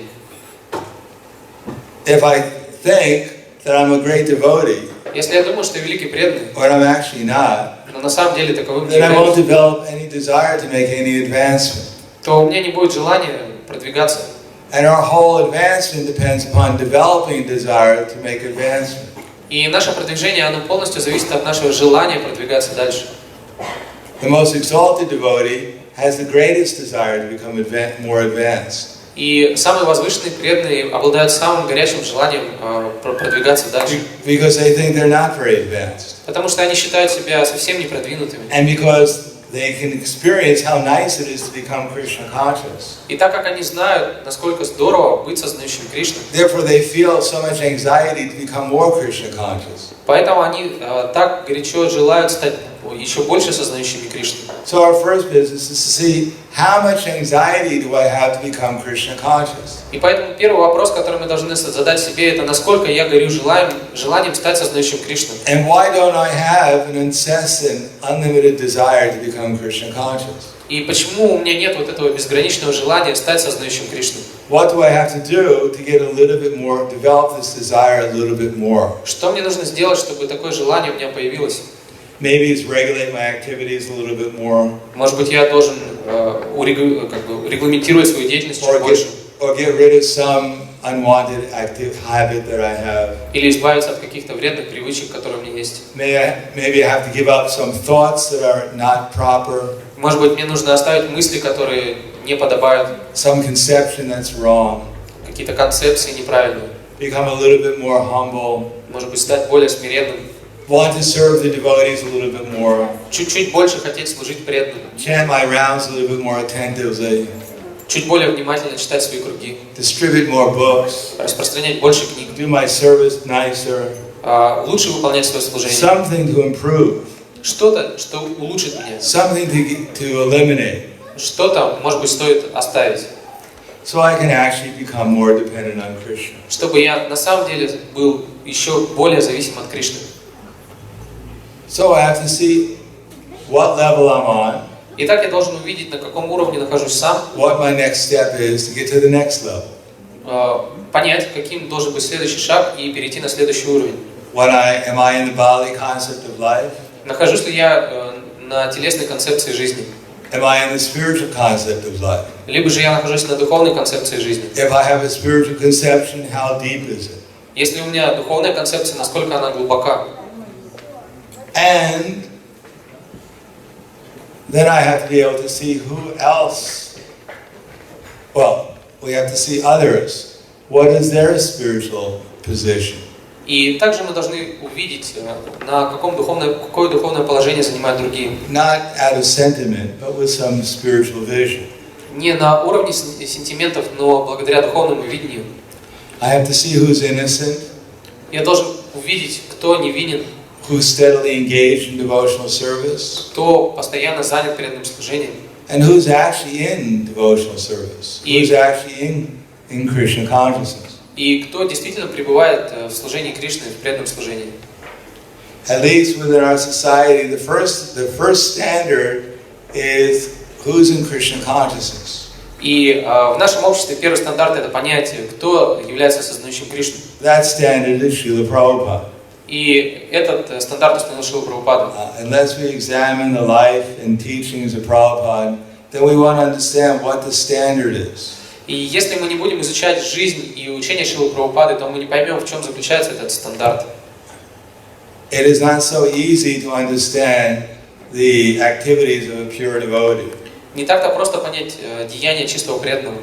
If I think that I'm a great devotee, Если я думаю, что я великий преданный, when I'm actually not, но на самом деле таковым не then I won't являюсь, develop any desire to make any advancement. то у меня не будет желания продвигаться. And our whole advancement depends upon developing desire to make advancement. И наше продвижение, оно полностью зависит от нашего желания продвигаться дальше. The most exalted devotee has the greatest desire to become more advanced. И самые возвышенные преданные обладают самым горячим желанием продвигаться дальше. Because they think they're not very advanced. Потому что они считают себя совсем не продвинутыми. And because they can experience how nice it is to become Krishna conscious. И так как они знают, насколько здорово быть сознающим Кришну, Therefore they feel so much anxiety to become more Krishna conscious. поэтому они так горячо желают стать еще больше сознающими Кришну. So our first business is to see how much anxiety do I have to become Krishna conscious. И поэтому первый вопрос, который мы должны задать себе, это насколько я горю желанием стать сознающим Кришну. And why don't I have an incessant, unlimited desire to become Krishna conscious? И почему у меня нет вот этого безграничного желания стать сознающим Кришну? What do I have to do to get a little bit more, develop this desire a little bit more? Что мне нужно сделать, чтобы такое желание у меня появилось? Maybe it's regulate my activities a little bit more. Может быть, я должен регламентировать свою деятельность чуть больше. Or get rid of some unwanted active habit that I have. Или избавиться от каких-то вредных привычек, которые у меня есть. Maybe I have to give up some thoughts that are not proper. Может быть, мне нужно оставить мысли, которые не подобают. Some conception that's wrong. Какие-то концепции неправильные. Become a little bit more humble. Может быть, стать более смиренным. Want to serve the devotees a little bit more. Чуть-чуть больше хотеть служить преданным. Chant my rounds a little bit more attentively. Чуть более внимательно читать свои круги. Distribute more books. Распространять больше книг. Do my service nicer. Лучше выполнять свое служение. Something to improve. Что-то, что улучшит меня. Something to eliminate. Что-то, может быть, стоит оставить. So I can actually become more dependent on Krishna. Чтобы я на самом деле был еще более зависим от Кришны. So I have to see what level I'm on. Итак, я должен увидеть, на каком уровне нахожусь сам. What my next step is to get to the next level. Понять, каким должен быть следующий шаг и перейти на следующий уровень. Am I in the bodily concept of life? Нахожусь ли я на телесной концепции жизни? Am I in the spiritual concept of life? Либо же я нахожусь на духовной концепции жизни. If I have a spiritual conception, how deep is it? Если у меня духовная концепция, насколько она глубока? And then I have to be able to see who else. Well, we have to see others. What is their spiritual position? И также мы должны увидеть, какое духовное положение занимают другие. Not out of sentiment, but with some spiritual vision. Не на уровне сентиментов, но благодаря духовному видению. I have to see who's innocent. Я должен увидеть, кто невинен. Who's steadily engaged in devotional service. Кто постоянно занят преданным служением. And who's actually in devotional service. Who's actually in Krishna consciousness. И кто действительно пребывает в служении Кришны, в преданном служении. At least within our society, the first standard is who's in Krishna consciousness. И в нашем обществе первый стандарт — это понятие, кто является сознающим Кришну. That standard is Srila Prabhupada. И этот стандарт установил Шрила Прабхупада. Unless we examine the life and teachings of Prabhupada, then we want to understand what the standard is. И если мы не будем изучать жизнь и учение Шрилы Прабхупады, то мы не поймем, в чем заключается этот стандарт. It is not so easy to understand the activities of a pure devotee. Не так-то просто понять деяния чистого преданного.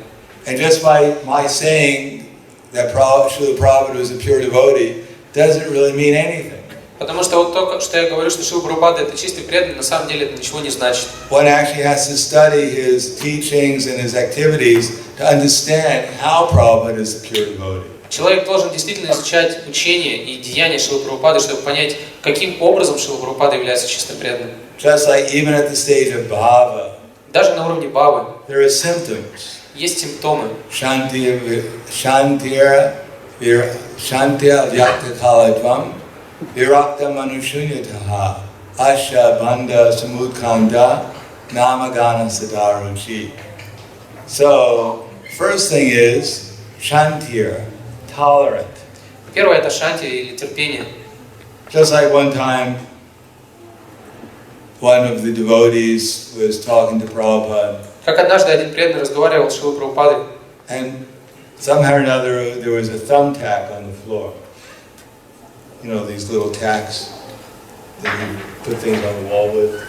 And just by my saying that Srila Prabhupada was a pure devotee doesn't really mean anything. Потому что вот то, что я говорю, что Шрила Прабхупада — это чистый преданный, на самом деле это ничего не значит. One actually has to study his teachings and his activities to understand how Prabhupada is a pure devotee. Человек должен действительно изучать учение и деяния Шрилы Прабхупады, чтобы понять, каким образом Шрила Прабхупада является чистым преданным. Just like even at the stage of bhava, даже на уровне бхавы there are symptoms. Есть симптомы. Shantya vyakta kaladvam virakta manushunyataha asha bandha samudkanda namagana sadaruchi. So, first thing is shantir, tolerant. Первое — это шанти или терпение. Just like one time, one of the devotees was talking to Prabhupada. Как однажды один преданный разговаривал с Шрилой Прабхупадой. And somehow or another, there was a thumbtack on the floor. You know, these little tacks that you put things on the wall with.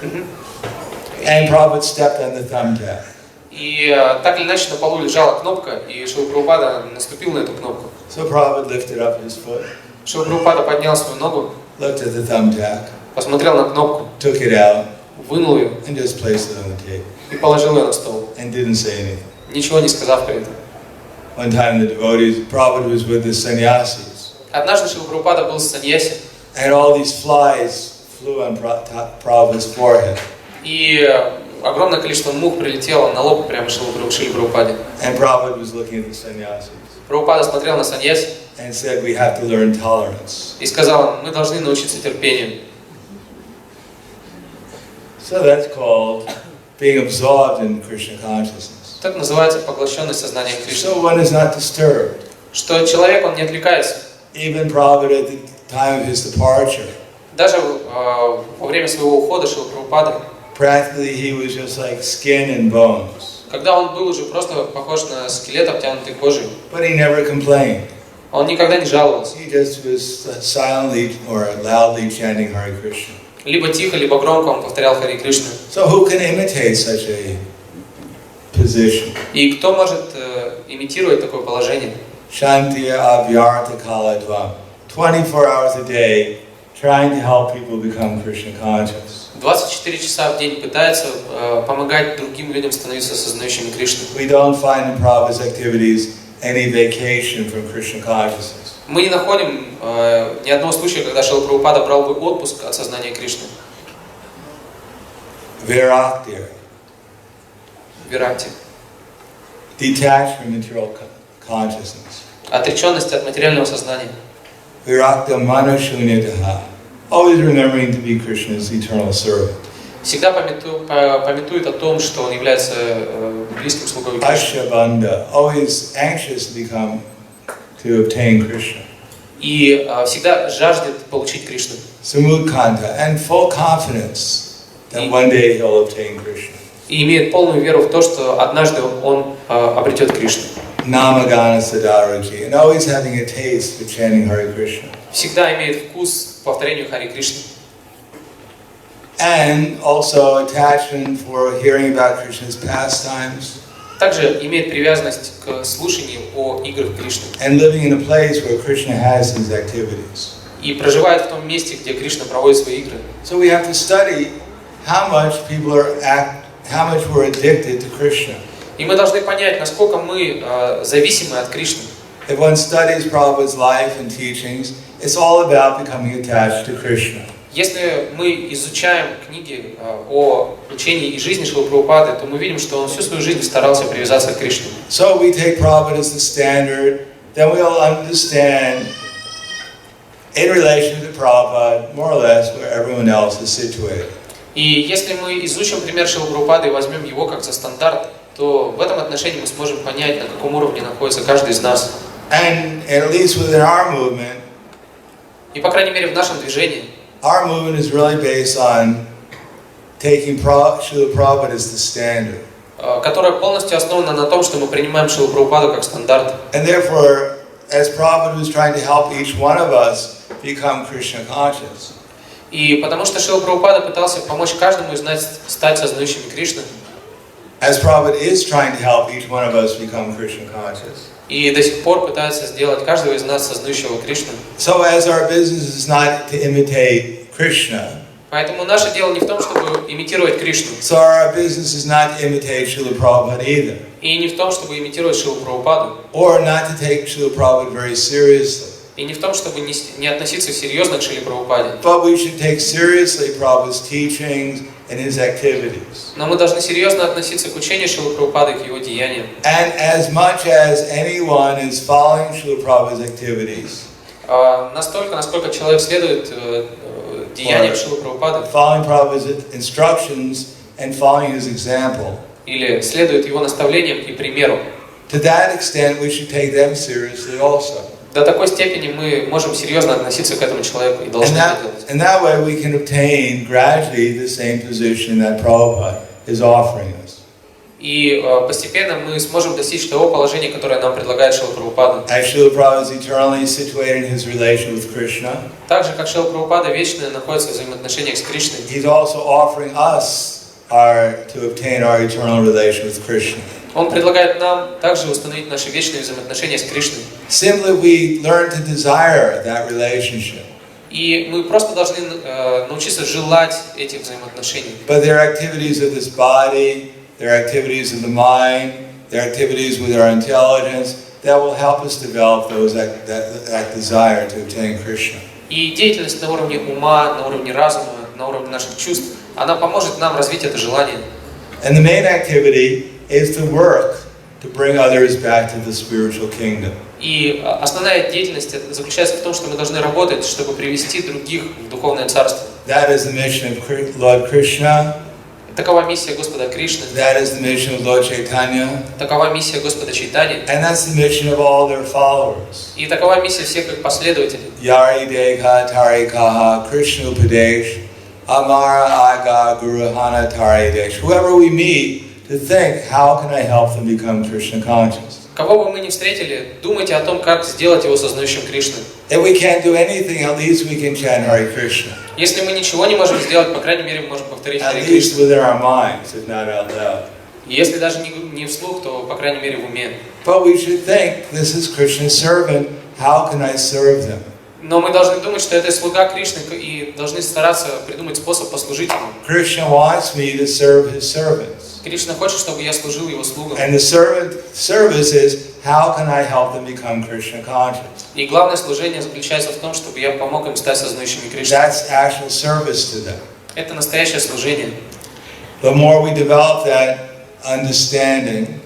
And Prabhupada stepped on the thumbtack. И так или иначе на полу лежала кнопка, и Шрила Прабхупада наступил на эту кнопку. So Prabhupada lifted up his foot. Шрила Прабхупада поднял свою ногу, looked at the thumbtack, посмотрел на кнопку, took it out, вынул ее and just placed it on the table. И положил ее на стол. And didn't say anything. Ничего не сказав при этом. One time the devotees, Prabhupada was with the sannyasis. Однажды Шрила Прабхупада был с саньяси. And all these flies flew on Prabhupada's forehead. И огромное количество мух прилетело на лоб прямо Шриле Прабхупаде. And Prabhupada was looking at the sannyasis. Прабхупада смотрел на саньяси. And said, we have to learn tolerance. И сказал, мы должны научиться терпению. So that's called being absorbed in Krishna consciousness. Так называется поглощенность сознанием Кришны. So one is not disturbed. Что человек, он не отвлекается. Even Prabhupada at the time of his departure. Даже во время своего ухода Шрила Прабхупады. Practically he was just like skin and bones. Когда он был уже просто похож на скелет, обтянутый кожей. But he never complained. Он никогда не жаловался. He just was silently or loudly chanting Hare Krishna. Либо тихо, либо громко он повторял Харе Кришна. So who can imitate such a position? И кто может имитировать такое положение? Shantiya avyartha kaladvam. 24 hours a day, trying to help people become Krishna conscious. 24 часа в день пытается помогать другим людям становиться сознающими Кришну. We don't find in Prabhupada's activities any vacation from Krishna consciousness. Мы не находим ни одного случая, когда Шрила Прабхупада брал бы отпуск от сознания Кришны. Virakti. Виракти. Detached from material consciousness. Отреченность от материального сознания. Virakta manashunyataha. Always remembering to be Krishna's eternal servant. Всегда памятует о том, что он является близким слугой Кришны. Ashabandha. Always anxious to obtain Krishna. И всегда жаждет получить Кришну. Samudkanta. And full confidence that one day he'll obtain Krishna. И имеет полную веру в то, что однажды он обретет Кришну. Namagana Sadaraji. And always having a taste for chanting Hare Krishna. Всегда имеет вкус к повторению Харе Кришны. And also attachment for hearing about Krishna's pastimes. Также имеет привязанность к слушанию о играх Кришны. And living in a place where Krishna has his activities. И проживает в том месте, где Кришна проводит свои игры. So we have to study how much we're addicted to Krishna. И мы должны понять, насколько мы зависимы от Кришны. If one studies Prabhupada's life and teachings, it's all about becoming attached to Krishna. Если мы изучаем книги о учении и жизни Шрилы Прабхупады, то мы видим, что он всю свою жизнь старался привязаться к Кришне. So we take Prabhupada as the standard, then we'll understand in relation to Prabhupada, more or less, where everyone else is situated. И если мы изучим пример Шрилы Прабхупады и возьмем его как за стандарт, то в этом отношении мы сможем понять, на каком уровне находится каждый из нас. And at least within our movement, и по крайней мере в нашем движении, our movement is really based on taking Srila Prabhupada as the standard. Которая полностью основана на том, что мы принимаем Шрилу Прабхупаду как стандарт. And therefore, as Prabhupada was trying to help each one of us become Krishna conscious. И потому что Шрила Прабхупада пытался помочь каждому из нас стать сознающими Кришны. As Prabhupada is trying to help each one of us become Krishna conscious. И до сих пор пытается сделать каждого из нас сознающего Кришну. So as our business is not to imitate Krishna. Поэтому наше дело не в том, чтобы имитировать Кришну. So our business is not to imitate Srila Prabhupada either. И не в том, чтобы имитировать Шрилу Прабхупаду. Or not to take Srila Prabhupada very seriously. И не в том, чтобы не относиться серьезно к Шриле Прабхупаде. But we should take seriously Prabhupada's teachings and his activities. Но мы должны серьезно относиться к учению Шрилы Прабхупады и к его деяниям. And as much as anyone is following Srila Prabhupada's activities, настолько, насколько человек следует деяниям Шрилы Прабхупады, following Prabhupada's instructions and following his example, или следует его наставлениям и примеру, to that extent we should take them seriously also. До такой степени мы можем серьезно относиться к этому человеку и должны это делать. And that way we can obtain gradually the same position that Prabhupada is offering us. И постепенно мы сможем достичь того положения, которое нам предлагает Шрила Прабхупада. As Srila Prabhupada is eternally situated in his relation with Krishna, Так же, как Шрила Прабхупада вечно находится в взаимоотношениях с Кришной, he's also offering us to obtain our eternal relation with Krishna. Он предлагает нам также установить наши вечные взаимоотношения с Кришной. Simply we learn to desire that relationship. И мы просто должны научиться желать этих взаимоотношений. But their activities of this body, their activities of the mind, their activities with our intelligence, that will help us develop that desire to obtain Krishna. И деятельность на уровне ума, на уровне разума, на уровне наших чувств, она поможет нам развить это желание. And the main activity is to work to bring others back to the spiritual kingdom. И основная деятельность заключается в том, что мы должны работать, чтобы привести других в духовное царство. That is the mission of Lord Krishna. Такова миссия Господа Кришны. That is the mission of Lord Chaitanya. Такова миссия Господа Чайтани. And that's the mission of all their followers. И такова миссия всех их последователей. Yari Dekha Tarikaha Krishna Upadesh Amara Aga Guruhana Taridesh. Whoever we meet, to think, how can I help them become Krishna conscious? Кого бы мы ни встретили, думайте о том, как сделать его сознающим Кришны. If we can't do anything, at least we can chant Hare Krishna. Если мы ничего не можем сделать, по крайней мере, мы можем повторить Харе At least Кришну. within our minds, if not out loud. И если даже не вслух, то, по крайней мере, в уме. But we should think, this is Krishna's servant, how can I serve them? Но мы должны думать, что это слуга Кришны, и должны стараться придумать способ послужить ему. Krishna wants me to serve his servants. Кришна хочет, чтобы я служил его слугам. And the service is, how can I help them become Krishna conscious? И главное служение заключается в том, чтобы я помог им стать сознающими Кришны. That's actual service to them. Это настоящее служение. The more we develop that understanding,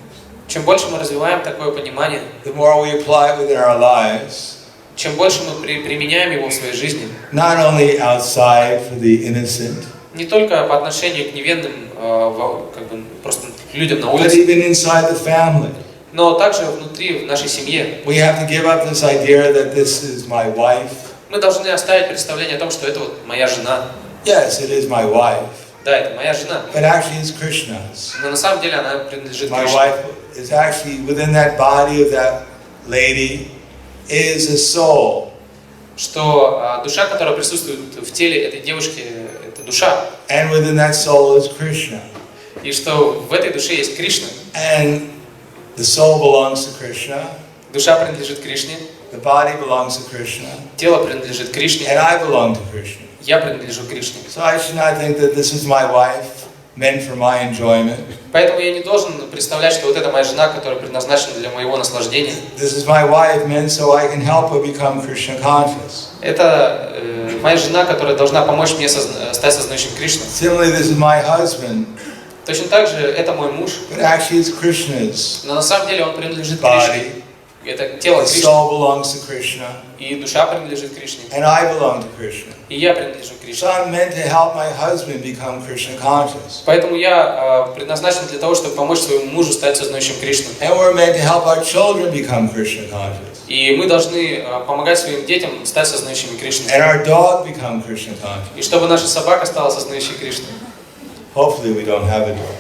Чем больше мы развиваем такое понимание, the more we apply it within our lives, чем больше мы применяем его в своей жизни, not only outside for the innocent, не только по отношению к невинным, как бы просто людям на but улице, even inside the family. но также внутри, в нашей семье. We have to give up this idea that this is my wife. Мы должны оставить представление о том, что это вот моя жена. Yes, it is my wife, Да, это моя жена. but actually it's Krishna's. Но на самом деле она принадлежит My Кришне. wife is actually within that body of that lady is a soul. Что душа, которая присутствует в теле этой девушки, это душа. And within that soul is Krishna. И что в этой душе есть Кришна. And the soul belongs to Krishna. Душа принадлежит Кришне. The body belongs to Krishna. Тело принадлежит Кришне. And I belong to Krishna. Я принадлежу Кришне. So I should not think that this is my wife, meant for my enjoyment. Поэтому я не должен представлять, что вот это моя жена, которая предназначена для моего наслаждения. This is my wife, meant so I can help her become Krishna conscious. Это моя жена, которая должна помочь мне стать сознающим Кришну. Similarly, this is my husband, Точно так же это мой муж, but actually it's Krishna's но на самом деле он принадлежит body. Кришне. Это тело The Кришны, soul belongs to Krishna, и душа принадлежит Кришне, and I belong to Krishna. и я принадлежу So Кришне. I'm meant to help my husband become Krishna conscious. Поэтому я предназначен для того, чтобы помочь своему мужу стать сознающим Кришну. And we're meant to help our children become Krishna conscious. И мы должны помогать своим детям стать сознающими Кришной. And our dog become Krishna conscious. И чтобы наша собака стала сознающей Кришной. Hopefully we don't have a dog.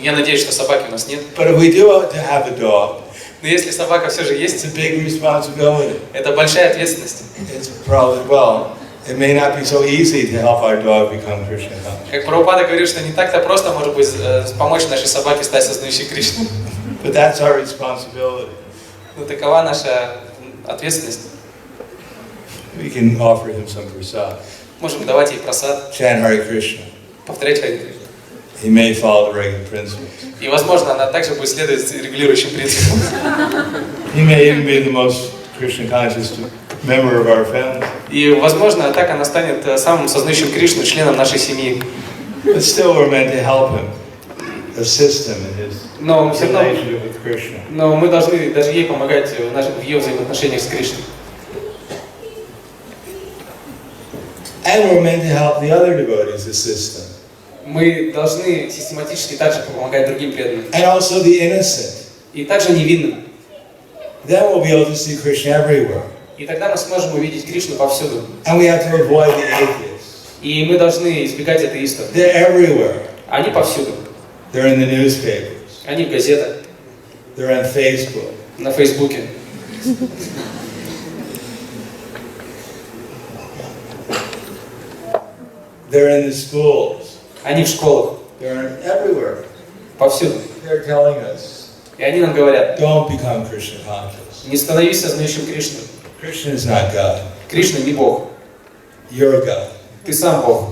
Я надеюсь, что собаки у нас нет. But if we do have a dog, Но если собака все же есть, it's a big responsibility. это большая ответственность. It's probably, well, it may not be so easy to help our dog become Krishna conscious. Как Прабхупада говорит, что не так-то просто, может быть, помочь нашей собаке стать сознающей Кришной. But that's our responsibility. Но такова наша ответственность. We can offer him some prasad. Можем давать ей просад, Chant Hare Krishna. повторять Харе Кришна. He may follow the regular principles. И, возможно, она также будет следовать регулирующим принципам. He may even be the most Krishna conscious member of our family. И, возможно, так она станет самым сознающим Кришну членом нашей семьи. But still we're meant to help him, assist him in his Но все равно, relationship with Krishna. но мы должны даже ей помогать в ее взаимоотношениях с Кришной. And we're meant to help the other devotees, assist them. Мы должны систематически также помогать другим преданным. And also the innocent. И также невинным. Then we'll be able to see Krishna everywhere. И тогда мы сможем увидеть Кришну повсюду. And we have to avoid the atheists. И мы должны избегать атеистов. They're everywhere. Они повсюду. They're in the newspapers. Они в газетах. They're on Facebook. На Фейсбуке. They're in the schools. Они в школах. They're everywhere. Повсюду. They're telling us, И они нам говорят, don't become Krishna conscious. не становись сознающим Кришну. Krishna is not God. Кришна не Бог. You're God. Ты сам Бог.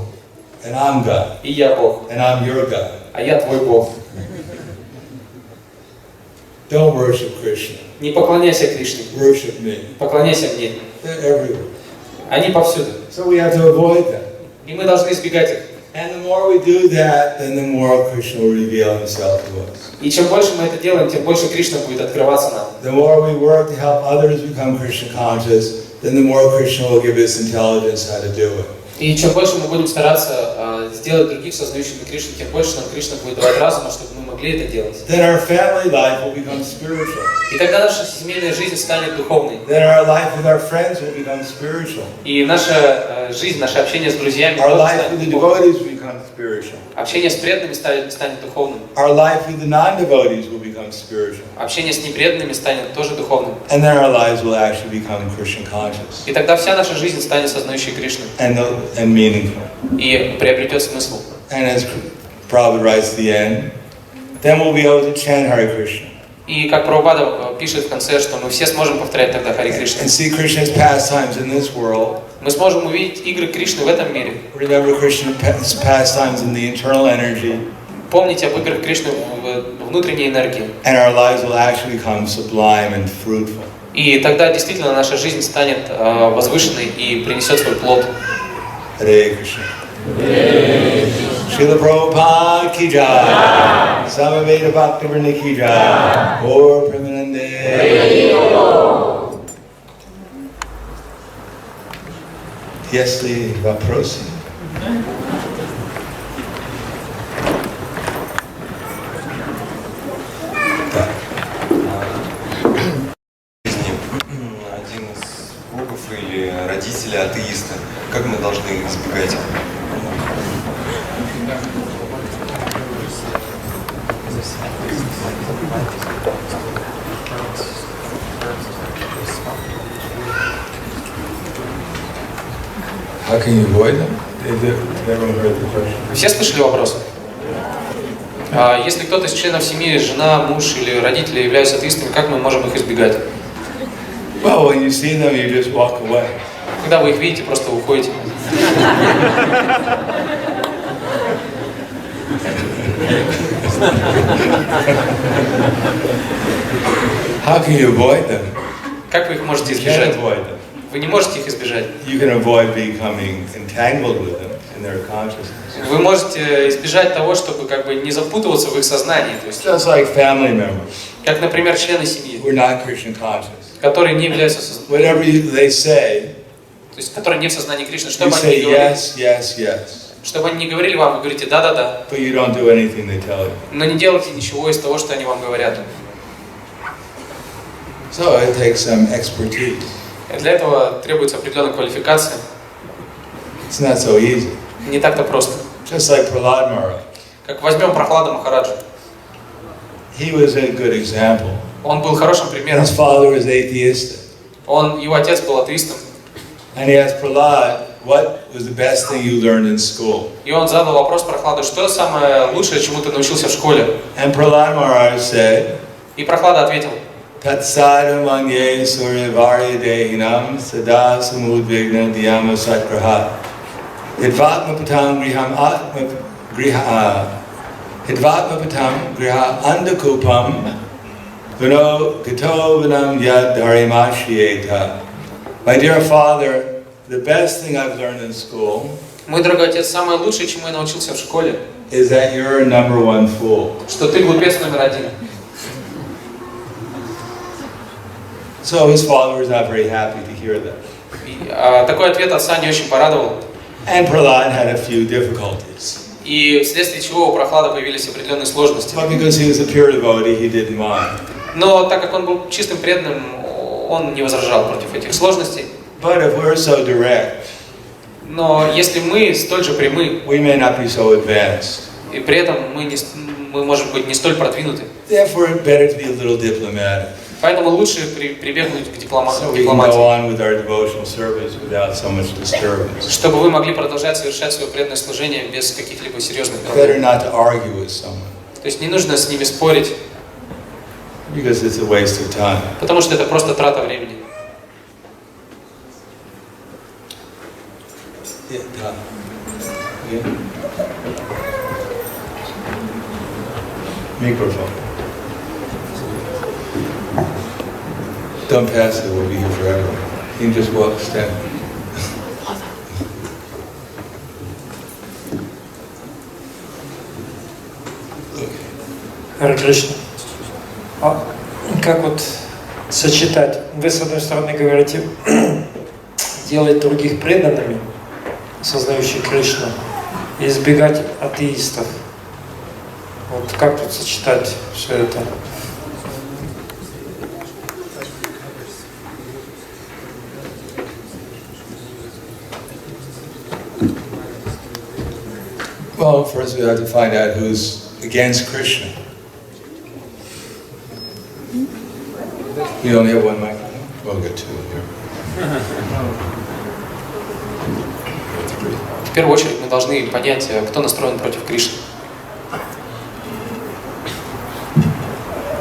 And I'm God. И я Бог. And I'm your God. А я твой Бог. Don't worship Krishna. Не поклоняйся Кришне. Worship me. Поклоняйся мне. They're everywhere. Они повсюду. So we have to avoid them. И мы должны избегать их. And the more we do that, then the more Krishna will reveal himself to us. И чем больше мы это делаем, тем больше Кришна будет открываться нам. The more we work to help others become Krishna conscious, then the more Krishna will give us intelligence how to do it. И чем больше мы будем стараться сделать других сознающими Кришну, тем больше нам Кришна будет давать разума, чтобы мы могли это делать. Then our family life will become spiritual. И тогда наша семейная жизнь станет духовной. Then our life with our friends will become spiritual. И наша жизнь, наше общение с друзьями Our тоже life with станет the духовным. devotees will become spiritual. Общение с преданными станет духовным. Our life with the non-devotees will become spiritual. Общение с непреданными станет тоже духовным. And then our lives will actually become Krishna conscious И тогда вся наша жизнь станет сознающей Кришну and meaningful. и приобретет смысл. And as Prabhupada writes at the end, then we'll be able to chant Hare Krishna. И как Прабхупада пишет в конце, что мы все сможем повторять тогда Харе Кришна. And see Krishna's pastimes in this world. Мы сможем увидеть игры Кришны в этом мире. Remember Krishna's pastimes in the internal energy. Помните об играх Кришны в внутренней энергии. And our lives will actually become sublime and fruitful. И тогда действительно наша жизнь станет возвышенной и принесет свой плод. Hare Krishna. Srila Prabhupada ki jai. Samaveda Bhaktivinoda ki jai. Or Premanande. Если вопросы. Один из богов или родители атеиста. Как мы должны избегать? How can you avoid them? Everyone heard the question. Все слышали вопрос? Если кто-то из членов семьи, жена, муж или родители являются атеистами, как мы можем их избегать? Well, when you see them, you just walk away. Когда вы их видите, просто уходите. How can you avoid them? Как вы их можете You can't избежать? avoid them. Вы не можете их избежать. You can avoid becoming entangled with them in their consciousness. Вы можете избежать того, чтобы как бы не запутываться в их сознании. То есть, Just like family members, как, например, члены семьи, we're not Krishna conscious. которые не являются Whatever they say, то есть, которые не в сознании Кришны, you чтобы они say не говорили, yes, yes, yes, чтобы они не говорили вам, вы говорите да-да-да, but you don't do anything they tell you. но не делайте ничего из того, что они вам говорят. So it takes some expertise. Для этого требуется определенная квалификация. It's not so easy. Не так-то просто. Just like Prahlad Maharaj. Как возьмем Прахлада Махараджа. He was a good example. Он был хорошим примером. His father was atheistic. Его отец был атеистом. And he asked Prahlad, what was the best thing you learned in school? И он задал вопрос Прахладу, что самое лучшее, чему ты научился в школе? And Prahlad Maharaj said, И Прахлада ответил, Tatsada manye suryavarya dehinam sada samudvigna dhyama sakraha. Hidvatma patam griham atma griha. Hidvatma patam griha andakupam. Vino gato vinam yad dharimashiyeta. My dear father, the best thing I've learned in school мой дорогой отец, самое лучшее, чему я научился в школе, is that you're a number one fool. что ты глупец номер один. So his father was not very happy to hear that. Такой ответ отца не очень порадовал. And Prahlad had a few difficulties. И вследствие чего у Прахлада появились определенные сложности. But because he was a pure devotee, he didn't mind. Но так как он был чистым преданным, он не возражал против этих сложностей. But if we're so direct, Но если мы столь же прямы, we may not be so advanced. и при этом мы можем быть не столь продвинуты, Therefore, better to be a little diplomatic. поэтому лучше прибегнуть к So we can go on with our devotional service without so much disturbance. чтобы вы могли продолжать совершать свое преданное служение без каких-либо серьезных Better проблем. not to argue with someone, То есть не нужно с ними спорить, because it's a waste of time. потому что это просто трата времени. Yeah. Microphone. Don't pass it, we'll be here forever. You can just walk, stand. Харе Кришна. А как вот сочетать? Вы, с одной стороны, говорите, делать других преданными, сознающих Кришну, и избегать атеистов. Вот как тут сочетать все это? Well, first we have to find out who's against Krishna. You only have one microphone? We'll get two here. В первую очередь мы должны понять, кто настроен против Кришны.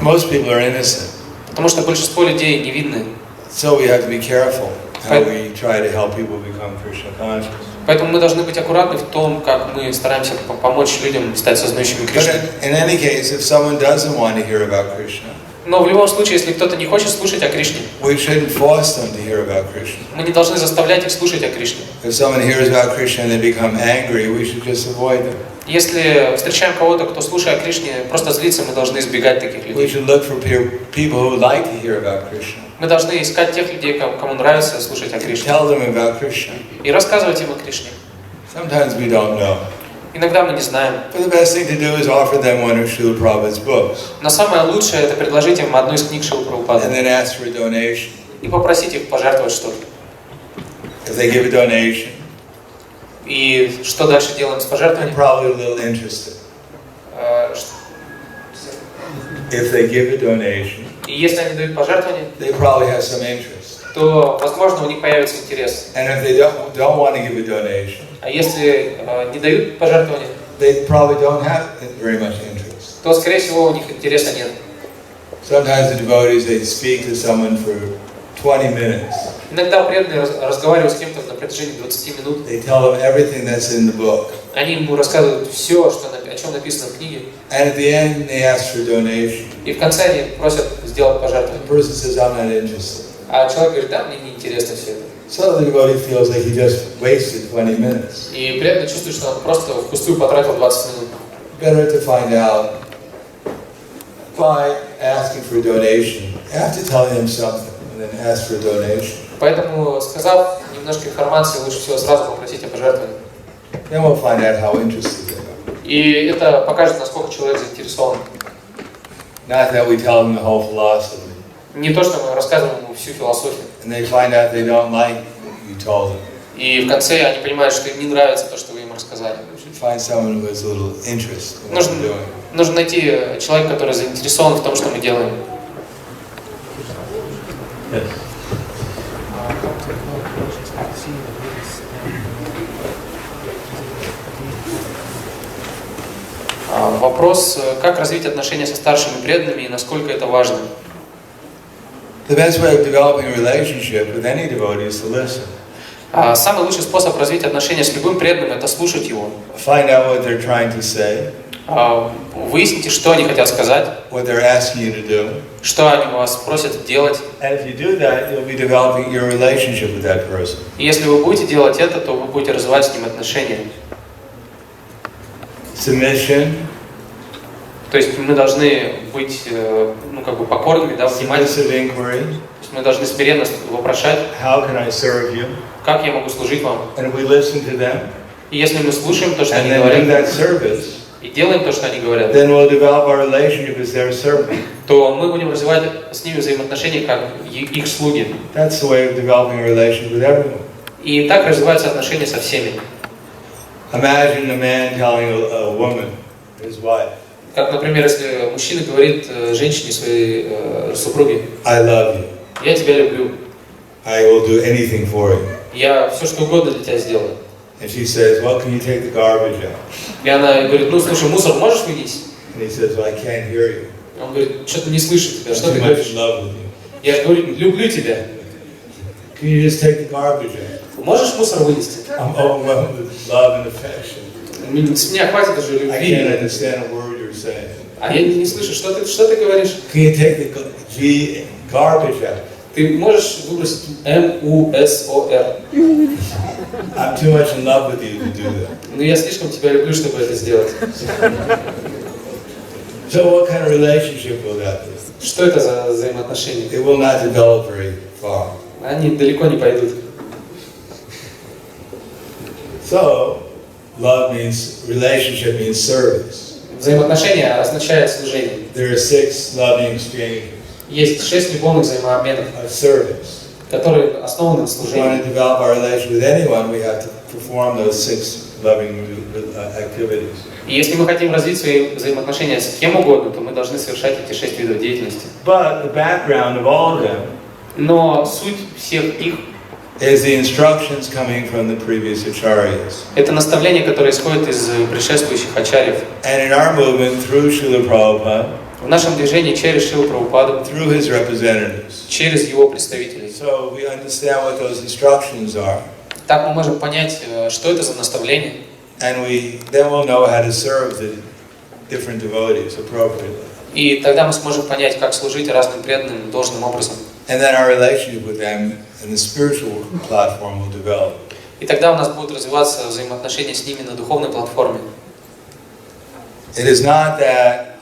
Most people are innocent, Потому что большинство людей невинны. so we have to be careful how we try to help people become Krishna conscious. Поэтому мы должны быть аккуратны в том, как мы стараемся помочь людям стать сознающими But Кришны. in any case, if someone doesn't want to hear about Krishna, Но в любом случае, если кто-то не хочет слушать о Кришне, we shouldn't force them to hear about Krishna. мы не должны заставлять их слушать о Кришне. If someone hears about Krishna and they become angry, we should just avoid them. Если встречаем кого-то, кто, слушая о Кришне, просто злится, мы должны избегать таких We людей. should look for people who would like to hear about Krishna. Мы должны искать тех людей, кому нравится слушать о Кришне, Tell them about Krishna. и рассказывать им о Кришне. Sometimes we don't know. Иногда мы не знаем. But the best thing to do is offer them one of Srila Prabhupada's books. Но самое лучшее — это предложить им одну из книг Шрилы And Прабхупады then ask for a donation. и попросить их пожертвовать что-то. If they give a donation, И что дальше делаем с they're пожертвованием? probably a little interested. If they give a donation, И если они дают пожертвование, they probably have some interest. то, возможно, у них появится интерес. And if they don't want to give a donation, А если не дают пожертвования, they probably don't have very much interest. то, скорее всего, у них интереса нет. Sometimes the devotees, they speak to someone for 20 minutes. Иногда преданные разговаривают с кем-то на протяжении 20 минут. They tell them everything that's in the book. Они ему рассказывают все, о чем написано в книге. And at the end, they ask for a donation. И в конце они просят сделать пожертвование. The person says, I'm not interested. А человек говорит: да, мне не интересно все это. So the devotee feels like he just wasted 20 minutes. И преданный чувствует, что он просто впустую потратил 20 минут. Better to find out by asking for a donation, after telling them something, and then ask for a donation. Поэтому, сказав немножко информации, лучше всего сразу попросить о пожертвовании. Then we'll find out how interested they are. И это покажет, насколько человек заинтересован. Not that we tell them the whole philosophy. Не то, что мы рассказываем ему всю философию. And they find out they don't like what you told them. И в конце они понимают, что им не нравится то, что вы им рассказали. You should find someone who has a little interest in what you're doing. Нужно найти человека, который заинтересован в том, что мы делаем. Yes. Вопрос, как развить отношения со старшими преданными и насколько это важно? The best way of developing a relationship with any devotee is to listen. Самый лучший способ развить отношения с любым преданным — это слушать его. Find out what they're trying to say, Выясните, что они хотят сказать, what they're asking you to do. что они вас просят делать. And if you do that, you'll be developing your relationship with that person. И если вы будете делать это, то вы будете развивать с ним отношения. Submission, То есть мы должны быть, покорными, да, внимательными. submissive inquiry. То есть мы должны смиренно вопрошать: How can I serve you? как я могу служить вам? And if we listen to them, И если мы слушаем то, что and они then do говорят, that service, и делаем то, что они говорят, then we'll develop our relationship as their servant. то мы будем развивать с ними взаимоотношения как их слуги. That's the way of developing a relationship with everyone. И так развиваются отношения со всеми. Imagine a man telling a woman, his wife, Как, например, если мужчина говорит женщине своей супруге: I love you. я тебя люблю, I will do anything for you. я все что угодно для тебя сделаю. And she says, well, can you take the garbage out? И она говорит: ну слушай, мусор можешь вынести? And he says, well, I can't hear you. Он говорит: что-то не слышу тебя, I'm что too ты much говоришь? in love with you. Я же говорю: люблю тебя. Can you just take the garbage out? Можешь мусор вынести? I'm overwhelmed with love and affection. С меня хватит уже I любви. can't understand a word you're saying. А я не слышу, что ты говоришь? Can you take the garbage out? Ты можешь выбросить мусор? I'm too much in love with you to do that. Ну я слишком тебя люблю, чтобы это сделать. So what kind of relationship will that be? Что это за взаимоотношения? It will not develop very far. Они далеко не пойдут. So, love means, relationship means service. Взаимоотношения означает служение. There are 6 loving exchanges Есть 6 любовных взаимообменов, of service. которые основаны на If we want служении. to develop our relationship with anyone, we have to perform those 6 loving activities. И если мы хотим развить свои взаимоотношения с кем угодно, то мы должны совершать эти 6 видов деятельности. But the background of all of them Но суть всех их is the instructions coming from the previous acharyas. — это наставление, которое исходит из предшествующих ачарьев. And in our movement, through Srila Prabhupada, В нашем движении через Шрилу Прабхупаду, through his representatives. через его представителей. So we understand what those instructions are, Так мы можем понять, что это за наставление, and then we'll know how to serve the different devotees appropriately. и тогда мы сможем понять, как служить разным преданным должным образом. And then our relationship with them in the spiritual platform will develop. И тогда у нас будут развиваться взаимоотношения с ними на духовной платформе. It is not that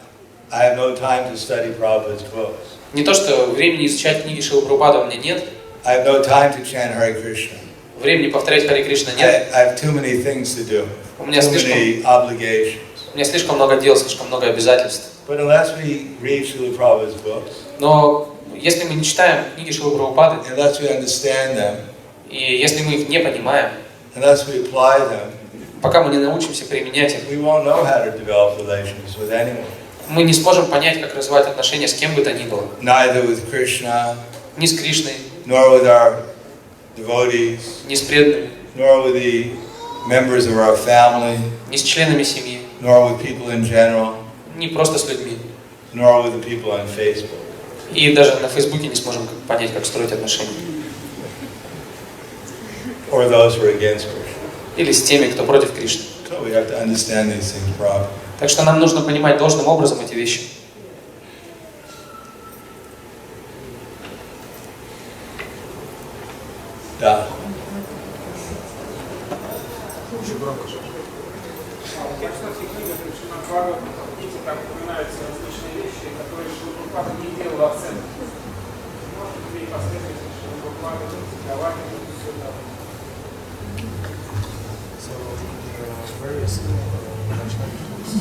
I have no time to study Prabhupada's books. Не то, что времени изучать книги Шрилы Прабхупады у меня нет, I have no time to chant Hare Krishna. времени повторять Харе Кришна нет, I have too many things to do, у меня too many obligations. слишком много дел, слишком много обязательств. But unless we read Srila Prabhupada's books, Но если мы не читаем книги Шрилы Прабхупады, unless we understand them, и если мы их не понимаем, unless we apply them, пока мы не научимся применять их, we won't know how to develop relations with anyone. мы не сможем понять, как развивать отношения с кем бы то ни было. Neither with Krishna, Ни с Кришной, nor with our devotees, ни с преданными, nor with the members of our family, ни с членами семьи, nor with people in general, ни просто с людьми. nor with the people on Facebook. И даже на Фейсбуке не сможем понять, как строить отношения. Or those who are against Krishna. Или с теми, кто против Кришны. So we have to understand these things properly. Так что нам нужно понимать должным образом эти вещи. Да. Очень громко. В текстовских книгах наоборот, видите, там упоминаются различные вещи, которые Шрила Прабхупада не делал акцент. Может быть, последовательность Шрила Прабхупады, практикование, все это. So various Vaishnava books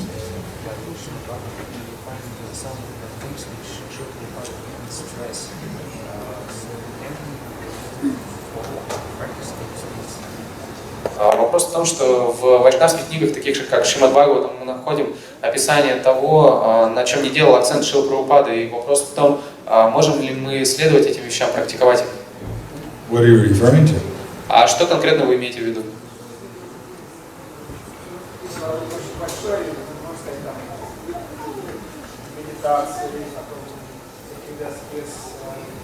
by Krishna Prabhupada, you find some things which Srila Prabhupada didn't stress. So can we follow practice those things? Вопрос в том, что в вайшнавских книгах, таких же как Шримад Бхагаватам, мы находим описание того, на чем не делал акцент Шрила Прабхупады. И вопрос в том, можем ли мы следовать этим вещам, практиковать их. What are you referring to? А что конкретно вы имеете в виду? Очень большой, можно сказать, там, медитации, потом какие-то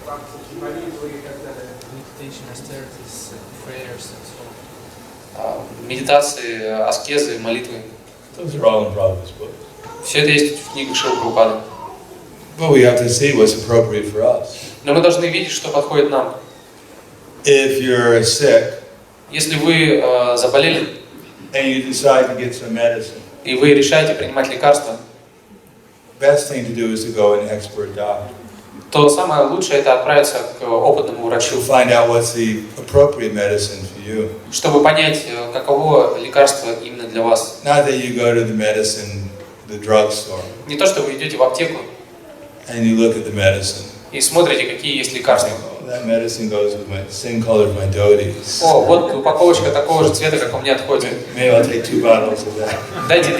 практики, молитвы и так далее. Meditation, austerities, prayers and so on. Медитации, аскезы, молитвы. Those are all in Prabhupada's books. Все это есть в книгах Шрилы Прабхупады. But we have to see what's appropriate for us. Но мы должны видеть, что подходит нам. If you're sick Если вы заболели, and you decide to get some medicine, и вы решаете принимать лекарства, best thing to do is to go an expert doctor то самое лучшее — это отправиться к опытному to врачу, find out what's the appropriate medicine for you. чтобы понять, каково лекарство именно для вас. Not that you go to the medicine the drugstore Не то, что вы идете в аптеку and you look at the medicine. и смотрите, какие есть лекарства. That medicine goes with my same color of my devotees. О, вот упаковочка такого же цвета, как у меня отходит. Maybe I'll take 2 bottles of that. Дайте 2.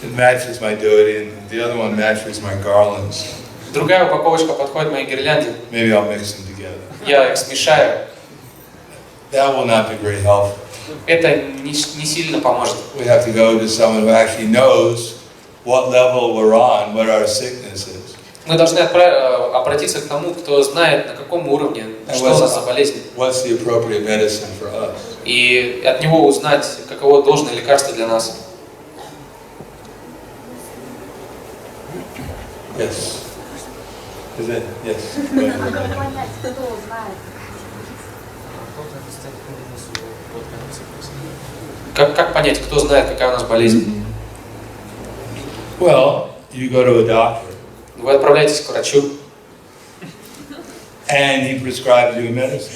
It matches my devotee, and the other one matches my garlands. Другая упаковочка подходит моей гирлянде. Maybe I'll mix them together. Я их смешаю. That will not be very helpful. Это не сильно поможет. We have to go to someone who actually knows what level we're on, what our sickness is. Мы должны обратиться к тому, кто знает, на каком уровне, что у нас за болезнь. What's the appropriate medicine for us? И от него узнать, каково должное лекарство для нас. Yes. Is it? Yes. Как понять, кто знает, какая у нас болезнь? Well, you go to a doctor. Вы отправляетесь к врачу, and he prescribes you a medicine.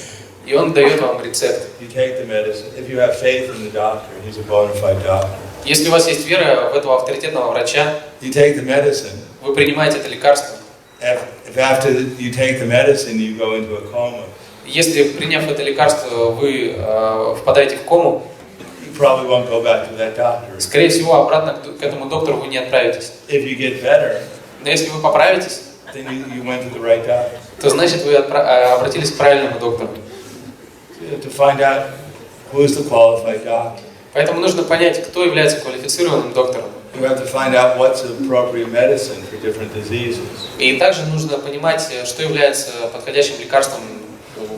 и он дает вам рецепт. You take the medicine. If you have faith in the doctor, he's a bona fide doctor. Если у вас есть вера в этого авторитетного врача, You take the medicine. вы принимаете это лекарство. If after you take the medicine, you go into a coma, Если, приняв это лекарство, вы впадаете в кому, you probably won't go back to that doctor. скорее всего, обратно к этому доктору вы не отправитесь. If you get better, Но если вы поправитесь, then you went to the right doctor. то значит вы обратились к правильному доктору. To find out who's the qualified doctor. Поэтому нужно понять, кто является квалифицированным доктором. You have to find out what's appropriate medicine for different diseases. И также нужно понимать, что является подходящим лекарством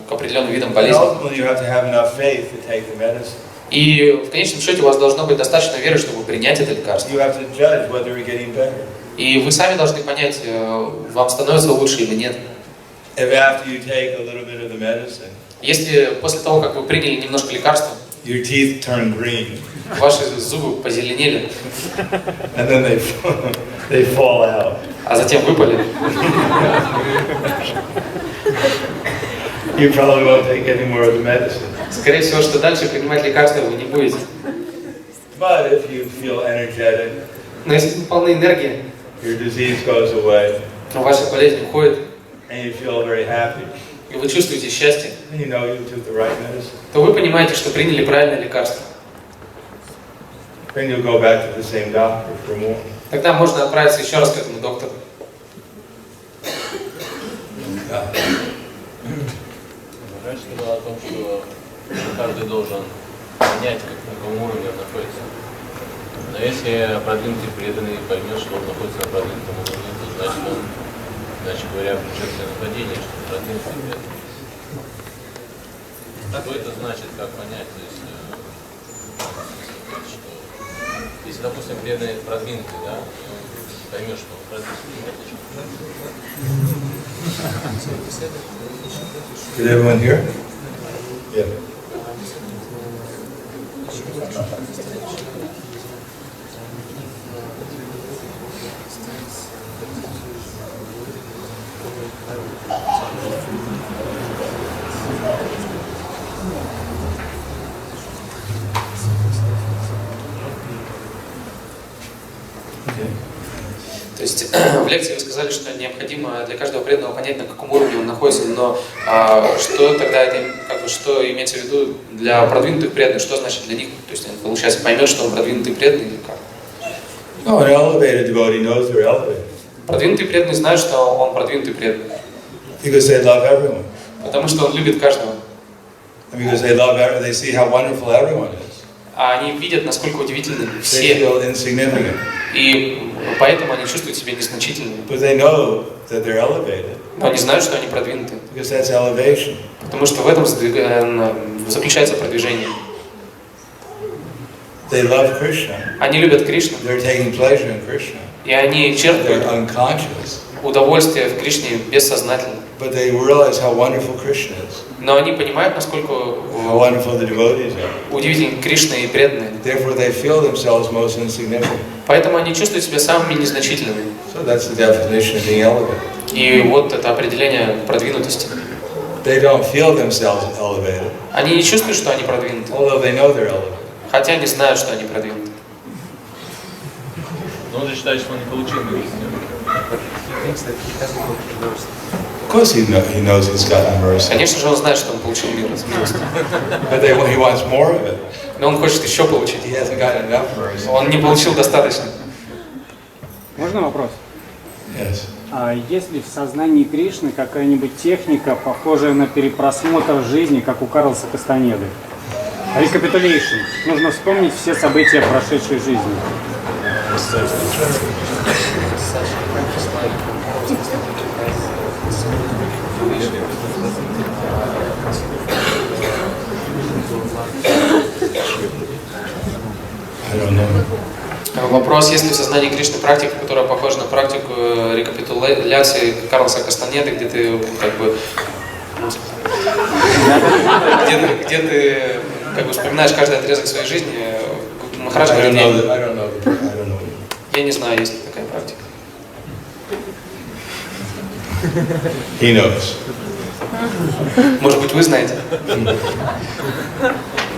к определенным видам And болезни. ultimately, you have to have enough faith to take the medicine. И в конечном счете у вас должно быть достаточно веры, чтобы принять это лекарство. You have to judge whether you're getting better. И вы сами должны понять, вам становится лучше или нет. If after you take a little bit of the medicine, Если после того, как вы приняли немножко лекарства, your teeth turn green, ваши зубы позеленели, and then they fall out. а затем выпали, You probably won't take any more of the medicine. скорее всего, что дальше принимать лекарства вы не будете. But if you feel energetic, Но если вы полны энергии, your disease goes away, ваша болезнь уходит, and you feel very happy, и вы чувствуете счастье, then you know you took the right medicine. то вы понимаете, что приняли правильное лекарство. Then you'll go back to the same doctor for more. Тогда можно отправиться еще раз к этому доктору. Раньше было о том, что каждый должен понять, на каком уровне он находится. Но если продвинутый преданный поймет, что он находится на продвинутом уровне, то значит он, иначе говоря, включается на падение, что продвинутый преданный. Что это значит, как понять? То есть, что, если, допустим, преданный продвинутый, да, поймешь, что он продвинутый. Did everyone hear? Yeah. То есть в лекции вы сказали, что необходимо для каждого преданного понять, на каком уровне он находится, но что тогда это, как бы, что имеется в виду для продвинутых преданных, что значит для них? То есть он, получается, поймет, что он продвинутый преданный или как? No, an elevated devotee knows they're elevated Продвинутый преданный знает, что он продвинутый преданный, because they love everyone, потому что он любит каждого. and because they see how wonderful everyone is. А они видят, насколько удивительны They все, feel insignificant, и поэтому они чувствуют себя незначительными. but they know that they're elevated Но они знают, что они продвинуты, because that's elevation. потому что в этом заключается продвижение. They love Krishna. Они любят Кришну, They're taking pleasure in Krishna. и они They're черпают unconscious, удовольствие в Кришне бессознательно. but they realize how wonderful Krishna is, Но они понимают, насколько how wonderful the devotees are. удивителен Кришна и преданные. Therefore, they feel themselves most insignificant. Поэтому они чувствуют себя самыми незначительными. So that's the definition of being elevated. И вот это определение продвинутости. They don't feel themselves elevated, Они не чувствуют, что они продвинуты, although they know they're elevated. хотя они знают, что они продвинуты. Но он же считает, что он не получил милость. Of course he knows he's gotten mercy. Конечно же, он знает, что он получил милость. But he wants more of it. Но он хочет еще получить. He hasn't gotten enough mercy. Он не получил достаточно. Можно вопрос? Yes. А есть ли в сознании Кришны какая-нибудь техника, похожая на перепросмотр жизни, как у Карлса Кастанеды? Рекапитулейшн. Нужно вспомнить все события прошедшей жизни. Вопрос, есть ли в сознании Кришны практика, которая похожа на практику рекапитуляции Карлса Кастанеды, где ты как бы где ты как бы вспоминаешь каждый отрезок своей жизни. Махарадж говорит, я не знаю, есть ли такая практика. He knows. Может быть, вы знаете?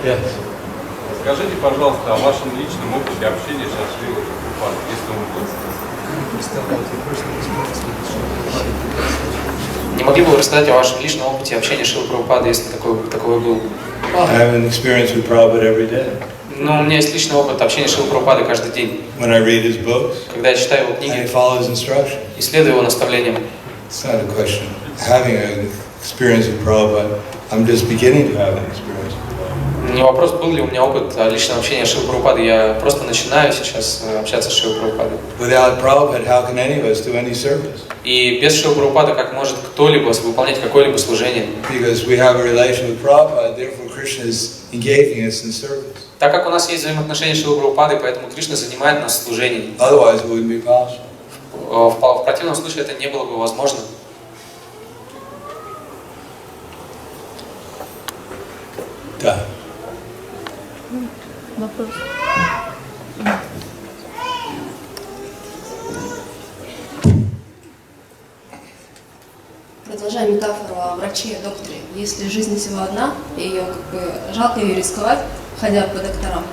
Yes. Скажите, пожалуйста, о вашем личном опыте общения со Шрилой Прабхупадой, если он был. Не могли бы вы рассказать о вашем личном опыте общения с Шрилой Прабхупадой, если такой был? I have an experience with Prabhupada every day. Ну, у меня есть личный опыт общения с Шрилой Прабхупадой каждый день. When I read his books, Когда я читаю его I книги follow his instructions. и следую его наставлениям. It's not a question of having an experience with Prabhupada. I'm just beginning to have an experience with Prabhupada. Не вопрос, был ли у меня опыт личного общения с Шрилой Прабхупадой. Я просто начинаю сейчас общаться с Шрилой Прабхупадой. Without Prabhupada, how can any of us do any service? И без Шрилы Прабхупады как может кто-либо выполнять какое-либо служение? Because we have a relation with Prabhupada, therefore Krishna is engaging us in service. Так как у нас есть взаимоотношения с Шрилой Прабхупадой, поэтому Кришна занимает нас служением. Otherwise, it wouldn't be possible. В противном случае это не было бы возможно. Да. Вопрос. Продолжая метафору о враче и докторе, если жизнь всего одна, и ее жалко ее рисковать, ходя по докторам,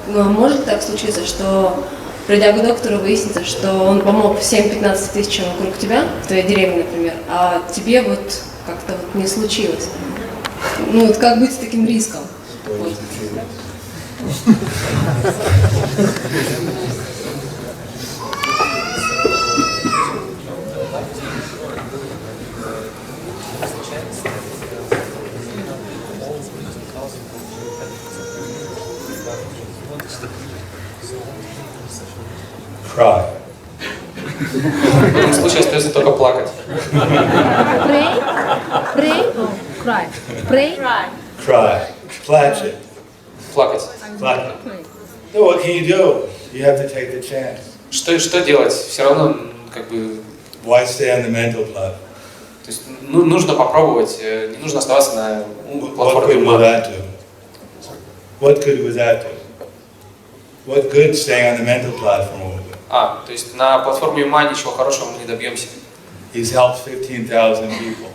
но может так случиться, что придя к доктору, выяснится, что он помог всем 15 тысячам вокруг тебя, в твоей деревне, например, а тебе вот как-то вот не случилось. Ну вот как быть с таким риском? Вот. Cry. В этом случае остается только плакать. Pray, pray, or cry. Pray, Cry. Plach it. Плакать. Plach it. So what can you do? You have to take the chance. Что делать? Все равно как бы. Why stay on the mental platform? То есть нужно попробовать, не нужно оставаться на What платформе good will ума. that do? What good would that do? What good staying on the mental platform will do? То есть на платформе ума ничего хорошего мы не добьемся. He's helped 15,000 people.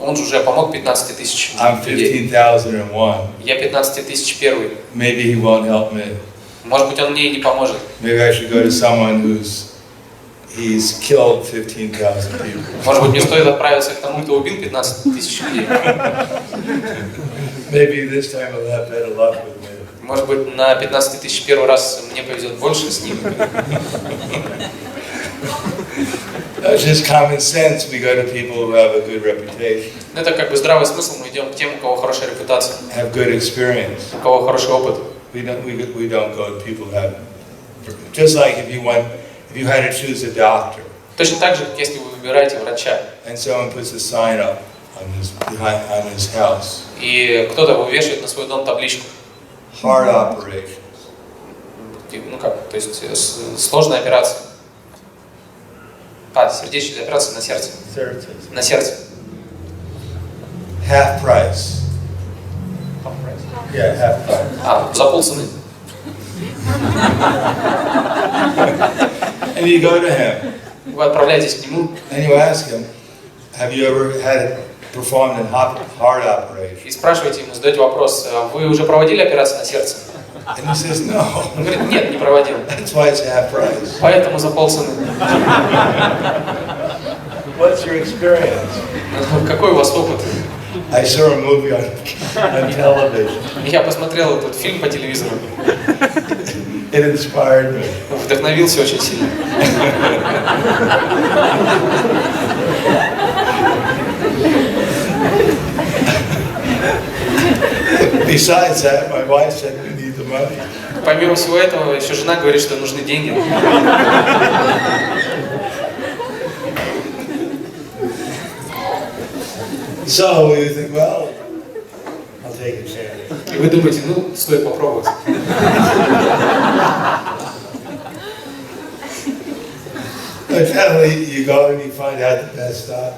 Он же уже помог 15 тысяч I'm людей. 15,001. Я 15 тысяч первый. Maybe he won't help me. Может быть, он мне и не поможет. Maybe I should go to someone he's killed 15,000 people. Может быть, мне стоит отправиться к тому, кто убил 15 тысяч людей. Maybe this time I'll have better luck with me. Может быть, на 15 тысяч первый раз мне повезет больше с ним. That's just common sense. We go to people who have a good reputation, Это как бы здравый смысл, мы идем к тем, у кого хорошая репутация, have good experience. у кого хороший опыт. We don't go to people who have. Just like if you had to choose a doctor, Точно так же, как если вы выбираете врача, and someone puts a sign up on his house, и кто-то вывешивает на свой дом табличку. heart operation. Ну как, то есть сложная операция. Сердечная операция на сердце. На сердце. Half price. Yeah, half price. За полцены. And you go to him, Вы отправляетесь к нему and you ask him, have you ever had performed a heart operation? и спрашиваете ему, задаете вопрос, вы уже проводили операцию на сердце? And he says, no. Он говорит, нет, не проводил. That's why it's half price. Поэтому за полцены. What's your experience? Какой у вас опыт? I saw a movie on television. Я посмотрел этот фильм по телевизору. It inspired me. Вдохновился очень сильно. Besides that, my wife said we need the money. Помимо всего этого, еще жена говорит, что нужны деньги. So we think, well, I'll take a chance. И вы думаете, ну, стоит попробовать. But finally, you go and you find out the best stuff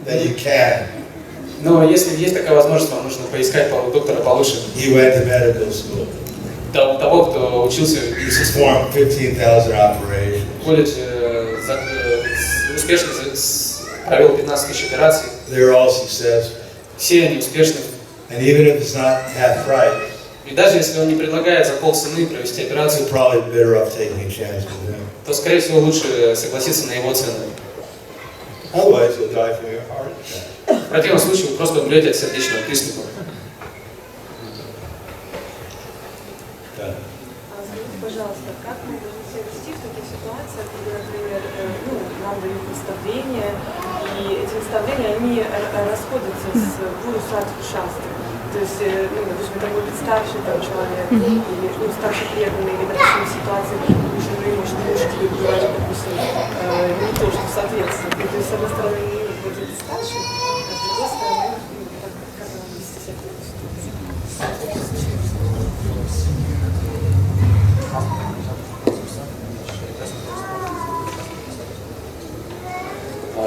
that you can. Но если есть такая возможность, вам нужно поискать доктора получше. He went to medical school. Того, кто учился в медицинском Performed 15,000 operations. колледже, успешно провел 15 тысяч операций. They're all successful. Все они успешны. And even if it's not half price, И даже если он не предлагает за полцены провести операцию, you're probably better off taking a chance with him. то, скорее всего, лучше согласиться на его цену. Otherwise, you'll die from your heart attack. В противном случае вы просто умрете от сердечного приступа. Скажите, пожалуйста, как мы должны себя вести в таких ситуациях, когда, например, нам дают наставления, и эти наставления, они расходятся с гуру садху шастры. То есть, допустим, это будет старший там человек, или старший преданный, или, допустим, в ситуации, уже может муж тебе говорит, допустим, не то, что соответствует. То есть, с одной стороны, будет старший, а с другой стороны, как нам вести себя в такой ситуации?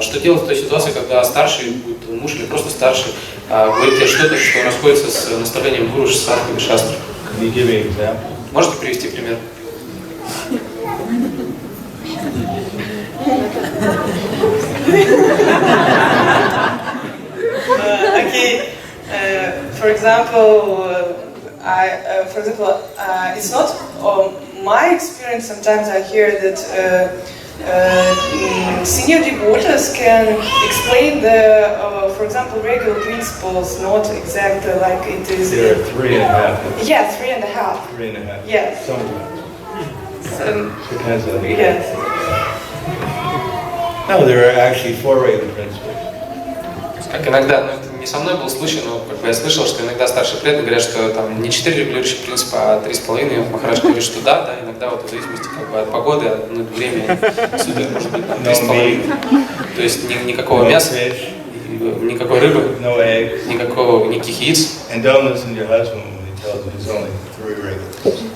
Что делать в той ситуации, когда старший, будет муж или просто старший, говорит тебе что-то, что расходится с наставлением гуру, садху или шастры? Можете привести пример? For example, it's not my experience. Sometimes I hear that senior devotees can explain for example, regular principles, not exactly like it is. There are 3.5. Yeah, 3.5. 3.5. Yes. Sometimes. Depends on the Yes. No, there are actually 4 regular principles. Как иногда, это не со мной был случай, но как бы я слышал, что иногда старшие преданные говорят, что там не 4 регулирующих принципа, а 3,5. Махарадж говорит, что да, иногда вот в зависимости как бы от погоды, от времени, супер, может быть, 3,5. То есть никакого мяса, никакой рыбы, никаких яиц.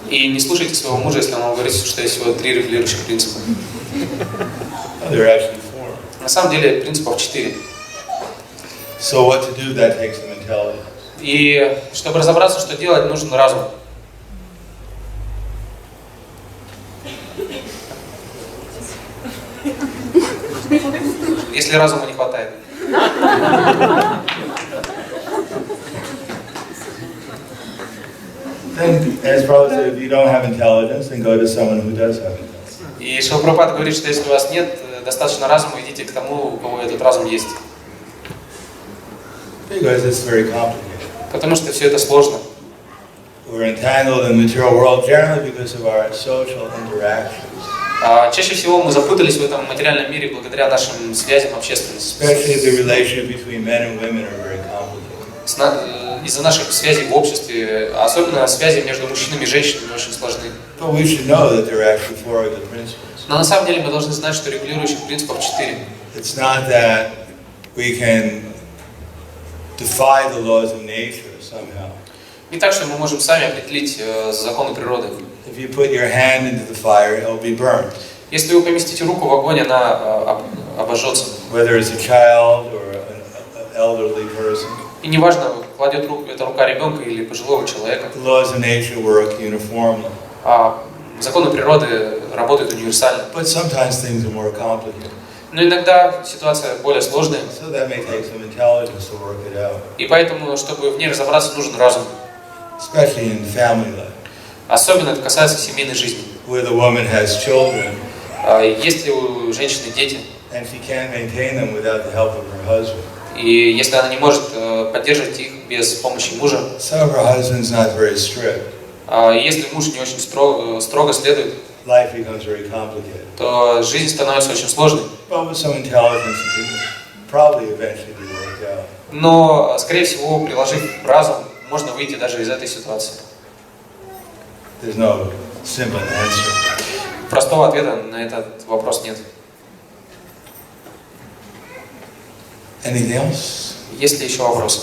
И не слушайте своего мужа, если он вам говорит, что есть всего 3 регулирующих принципа. На самом деле принципов 4. So what to do, that takes some intelligence. И чтобы разобраться, что делать, нужен разум. Если разума не хватает. Then, as Prabhupada said, if you don't have intelligence, then go to someone who does have intelligence. И Шрила Прабхупада говорит, что если у вас нет достаточно разума, идите к тому, у кого этот разум есть. Because it's very complicated. Потому что все это сложно. We're entangled in the material world generally because of our social interactions. Чаще всего мы запутались в этом материальном мире благодаря нашим связям общественным. Especially the relationship between men and women are very complicated. Из-за наших связей в обществе, особенно связи между мужчинами и женщинами, очень сложны. But we should know that there are actually 4 other principles. Но на самом деле мы должны знать, что регулирующих принципов 4. It's not that we can defy the laws of nature somehow. Не так, что мы можем сами определить законы природы. If you put your hand into the fire, it will be burned. Если вы поместите руку в огонь, она обожжется. Whether it's a child or an elderly person. И неважно, кладет эта рука ребенка или пожилого человека. The laws of nature work uniformly. Законы природы работают универсально. But sometimes things are more complicated. Но иногда ситуация более сложная. So that may take some intelligence to work it out. И поэтому, чтобы в ней разобраться, нужен разум. Especially in family life. Особенно это касается семейной жизни. Where the woman has children, Если у женщины дети, and she can't maintain them without the help of her husband. и если она не может поддерживать их без помощи мужа, Some of her husband's not very strict. Если муж не очень строго следует, Life becomes very complicated. то жизнь становится очень сложной. But with some intelligence, it can probably eventually be worked out. Но, скорее всего, приложив разум, можно выйти даже из этой ситуации. There's no simple answer. Простого ответа на этот вопрос нет. Anything else? Есть ли еще вопросы?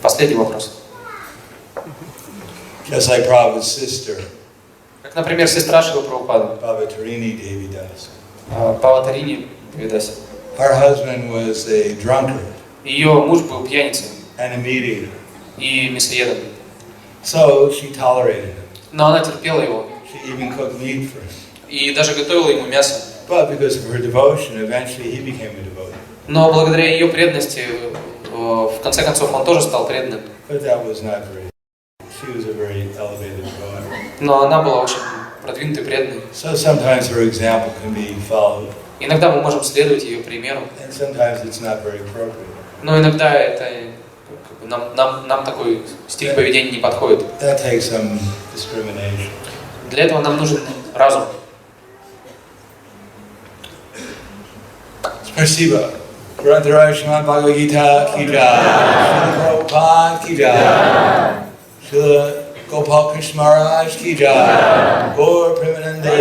Последний вопрос. Just like Prabhupada's sister, Как, например, сестра Шрила Прабхупады, Bhavatarini Devi Das. Паватарини Девидаси. Her husband was a drunkard Ее муж был пьяницей and a meat eater. и мясоедом. So she tolerated him. Но она терпела его She even cooked meat for him. и даже готовила ему мясо. But because of her devotion, eventually he became a devotee. Но благодаря ее преданности, в конце концов, он тоже стал преданным. But that was not very. She was a very elevated devotee. Но она была очень продвинутой преданной. So sometimes her example can be followed, Иногда мы можем следовать ее примеру, and sometimes it's not very appropriate. но иногда это нам такой стиль поведения не подходит. That takes some discrimination. Для этого нам нужен разум. Спасибо. Грантарай Шримад Бхагавад Гита ки джай. Шрила Прабхупад ки джай. Шрила Gopal Krishna Maharaj ki jai. Gaur Premanande.